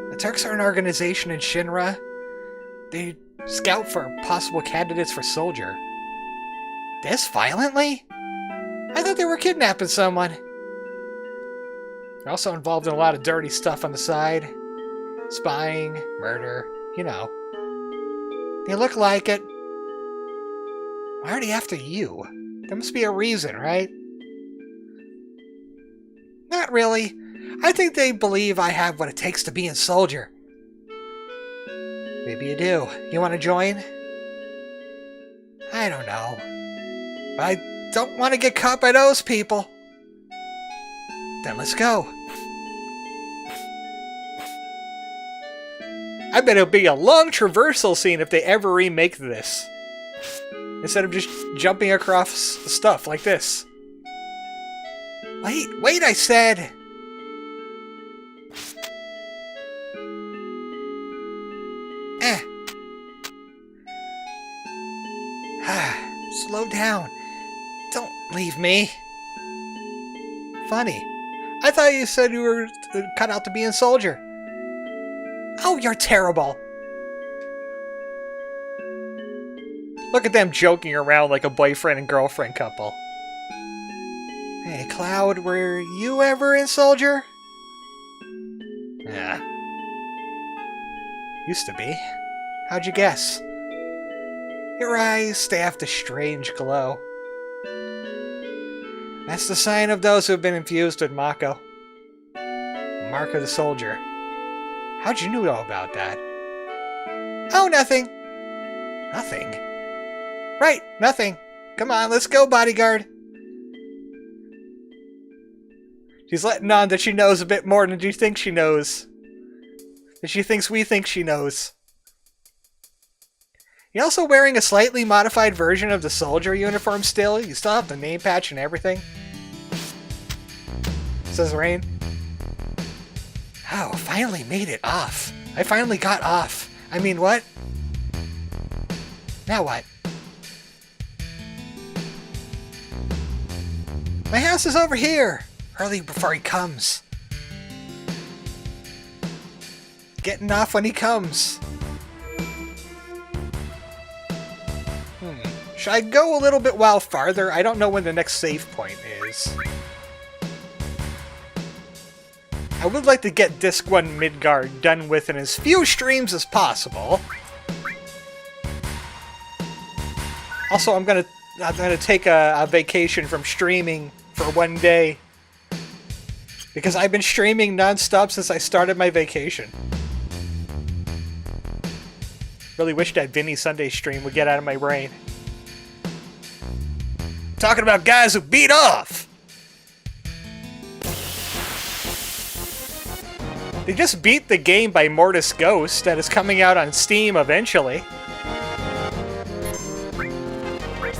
The Turks are an organization in Shinra. They scout for possible candidates for soldier. This violently? I thought they were kidnapping someone. They're also involved in a lot of dirty stuff on the side. Spying, murder, you know. They look like it. Why are they after you? There must be a reason, right? Not really. I think they believe I have what it takes to be a soldier. Maybe you do. You want to join? I don't know. But I don't want to get caught by those people. Then let's go. I bet it'll be a long traversal scene if they ever remake this. Instead of just jumping across stuff like this. Wait, I said! Slow down. Don't leave me. Funny. I thought you said you were cut out to be a soldier. Oh, you're terrible. Look at them joking around like a boyfriend and girlfriend couple. Hey, Cloud, were you ever in soldier? Yeah. Used to be. How'd you guess? Your eyes, they have the strange glow. That's the sign of those who have been infused with Mako. Mark of the soldier. How'd you know about that? Oh, nothing. Nothing? Right, nothing. Come on, let's go, bodyguard. She's letting on that she knows a bit more than you think she knows. That she thinks we think she knows. You're also wearing a slightly modified version of the soldier uniform still. You still have the name patch and everything. Says Rain. Oh, finally made it off. I finally got off. I mean, what? Now what? My house is over here. Early before he comes. Getting off when he comes. Should I go a little bit while farther? I don't know when the next save point is. I would like to get Disc 1 Midgar done with in as few streams as possible. Also, I'm gonna take a vacation from streaming for one day. Because I've been streaming non-stop since I started my vacation. Really wish that Vinny Sunday stream would get out of my brain. Talking about guys who beat off! They just beat the game by Mortis Ghost that is coming out on Steam eventually.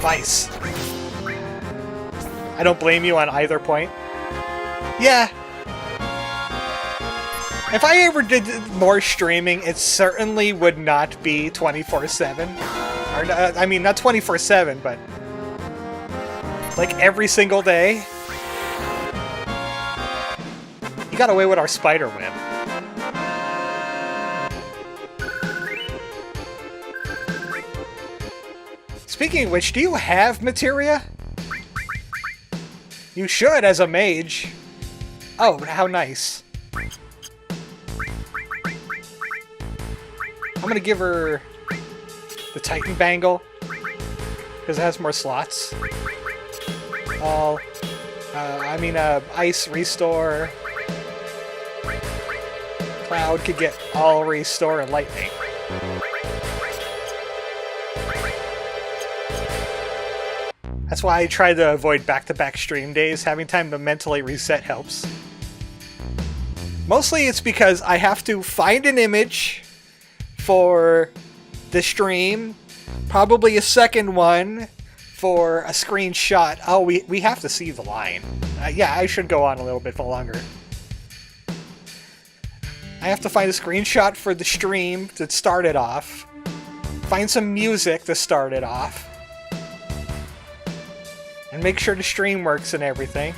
Vice. I don't blame you on either point. Yeah. If I ever did more streaming, it certainly would not be 24/7. Or, I mean, not 24/7, but like every single day. You got away with our spider web. Speaking of which, do you have materia? You should as a mage. Oh, how nice. I'm gonna give her the Titan Bangle because it has more slots. Ice Restore. Cloud could get all Restore and Lightning. That's why I try to avoid back-to-back stream days. Having time to mentally reset helps. Mostly it's because I have to find an image for the stream, probably a second one for a screenshot. Oh, we have to see the line. Yeah, I should go on a little bit longer. I have to find a screenshot for the stream to start it off. Find some music to start it off. And make sure the stream works and everything.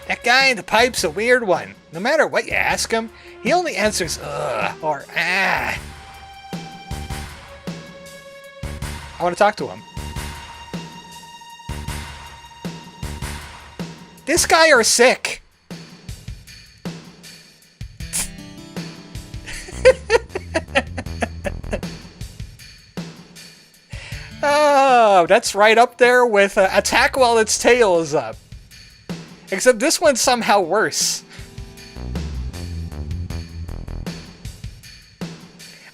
That guy in the pipe's a weird one. No matter what you ask him, he only answers ugh or ah. I want to talk to him. This guy are sick. Oh, that's right up there with attack while its tail is up. Except this one's somehow worse.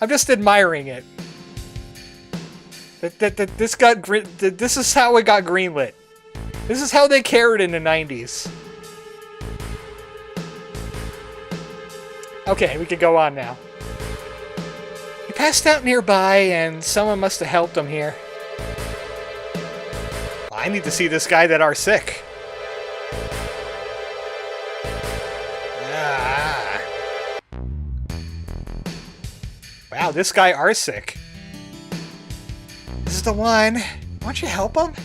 I'm just admiring it. This is how it got greenlit. This is how they cared in the 90s. Okay, we can go on now. He passed out nearby, and someone must have helped him here. I need to see this guy that are sick. Ah. Wow, this guy are sick. This is the one. Why don't you help him?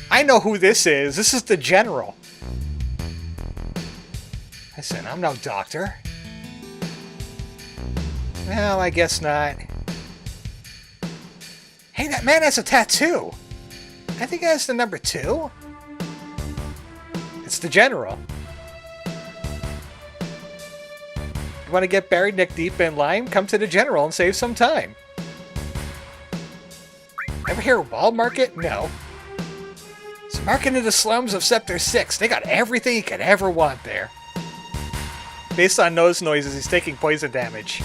I know who this is. This is the general. Listen, I'm no doctor. Well, I guess not. Hey, that man has a tattoo. I think he has the number 2. It's the general. You want to get buried neck deep in lime? Come to the general and save some time. Ever hear of Wall Market? No. It's a market in the slums of Sector 6. They got everything you could ever want there. Based on nose noises, he's taking poison damage.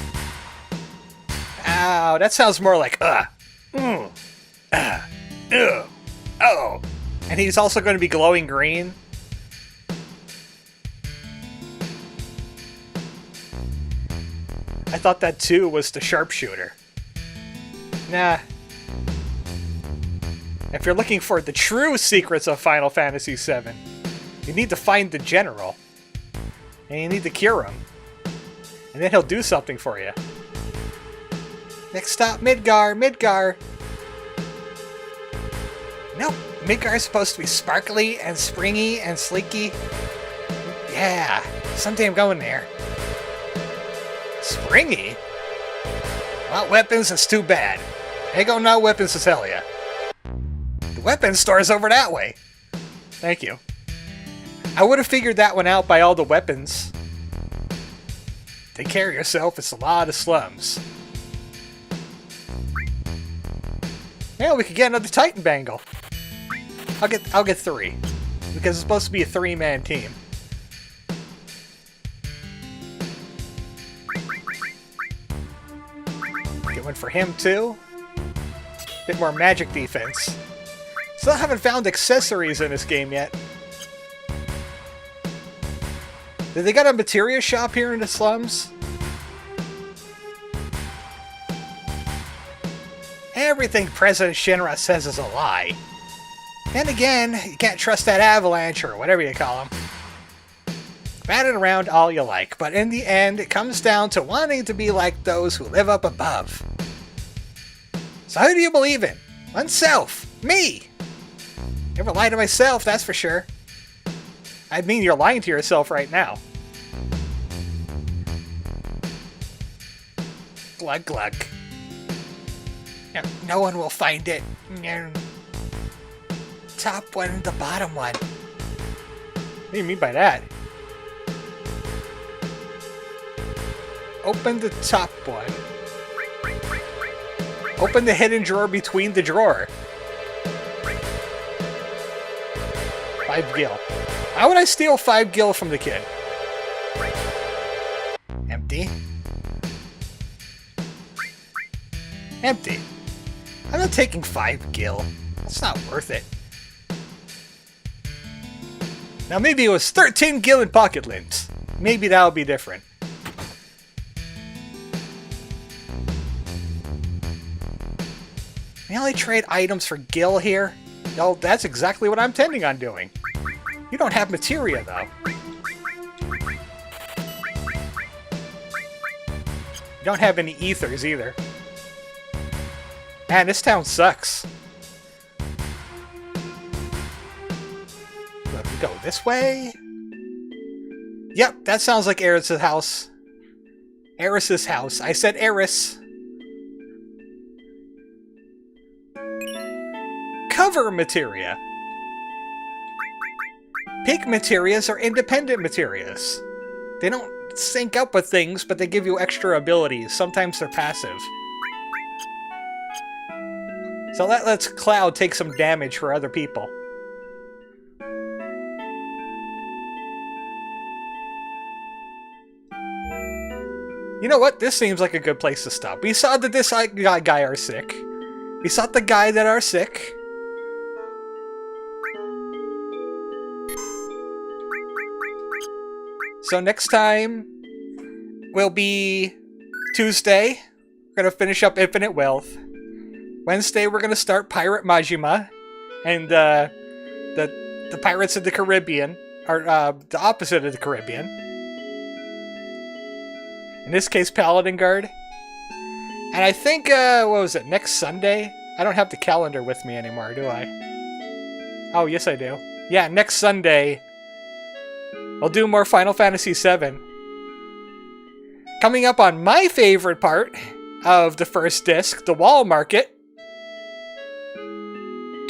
Ow, that sounds more like oh. And he's also going to be glowing green. I thought that too was the sharpshooter. Nah. If you're looking for the true secrets of Final Fantasy VII, you need to find the general. And you need to cure him. And then he'll do something for you. Next stop, Midgar, Midgar. Nope, Midgar is supposed to be sparkly and springy and sleeky. Yeah, someday I'm going there. Springy? Well, weapons, it's too bad. Hey, go no weapons to sell ya. The weapons store's over that way. Thank you. I would have figured that one out by all the weapons. Take care of yourself, it's a lot of slums. Yeah, we could get another Titan Bangle. I'll get 3. Because it's supposed to be a 3-man team. Get one for him too. Bit more magic defense. Still haven't found accessories in this game yet. Did they got a materia shop here in the slums? Everything President Shinra says is a lie. And again, you can't trust that avalanche or whatever you call him. Bat it around all you like, but in the end, it comes down to wanting to be like those who live up above. So who do you believe in? Oneself. Me! Never lie to myself, that's for sure. I mean, you're lying to yourself right now. Glug glug. No one will find it. Top one, the bottom one. What do you mean by that? Open the top one. Open the hidden drawer between the drawer. 5 gil. How would I steal 5 gil from the kid? Empty. Empty. I'm not taking 5 gil. It's not worth it. Now maybe it was 13 gil in pocket lint. Maybe that'll be different. May I only trade items for gil here? No, that's exactly what I'm intending on doing. You don't have materia though. You don't have any ethers either. Man, this town sucks. Let me go this way. Yep, that sounds like Eris's house. Eris's house. I said Eris. Cover materia. Pig materias are independent materias. They don't sync up with things, but they give you extra abilities. Sometimes they're passive. So that lets Cloud take some damage for other people. You know what? This seems like a good place to stop. We saw that this guy are sick. We saw the guy that are sick. So next time will be Tuesday. We're going to finish up Infinite Wealth. Wednesday we're going to start Pirate Majima. And the Pirates of the Caribbean. Or the opposite of the Caribbean. In this case, Paladin Guard. And I think, what was it, next Sunday? I don't have the calendar with me anymore, do I? Oh, yes I do. Yeah, next Sunday, I'll do more Final Fantasy VII. Coming up on my favorite part of the first disc, the wall market.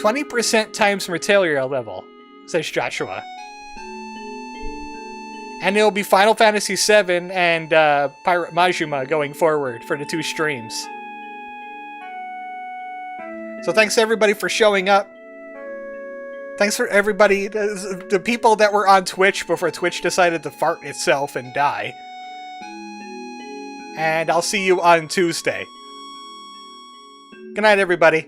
20% times materia level, says Joshua. And it'll be Final Fantasy VII and Pirate Majima going forward for the 2 streams. So thanks everybody for showing up. Thanks for everybody, the people that were on Twitch before Twitch decided to fart itself and die. And I'll see you on Tuesday. Good night, everybody.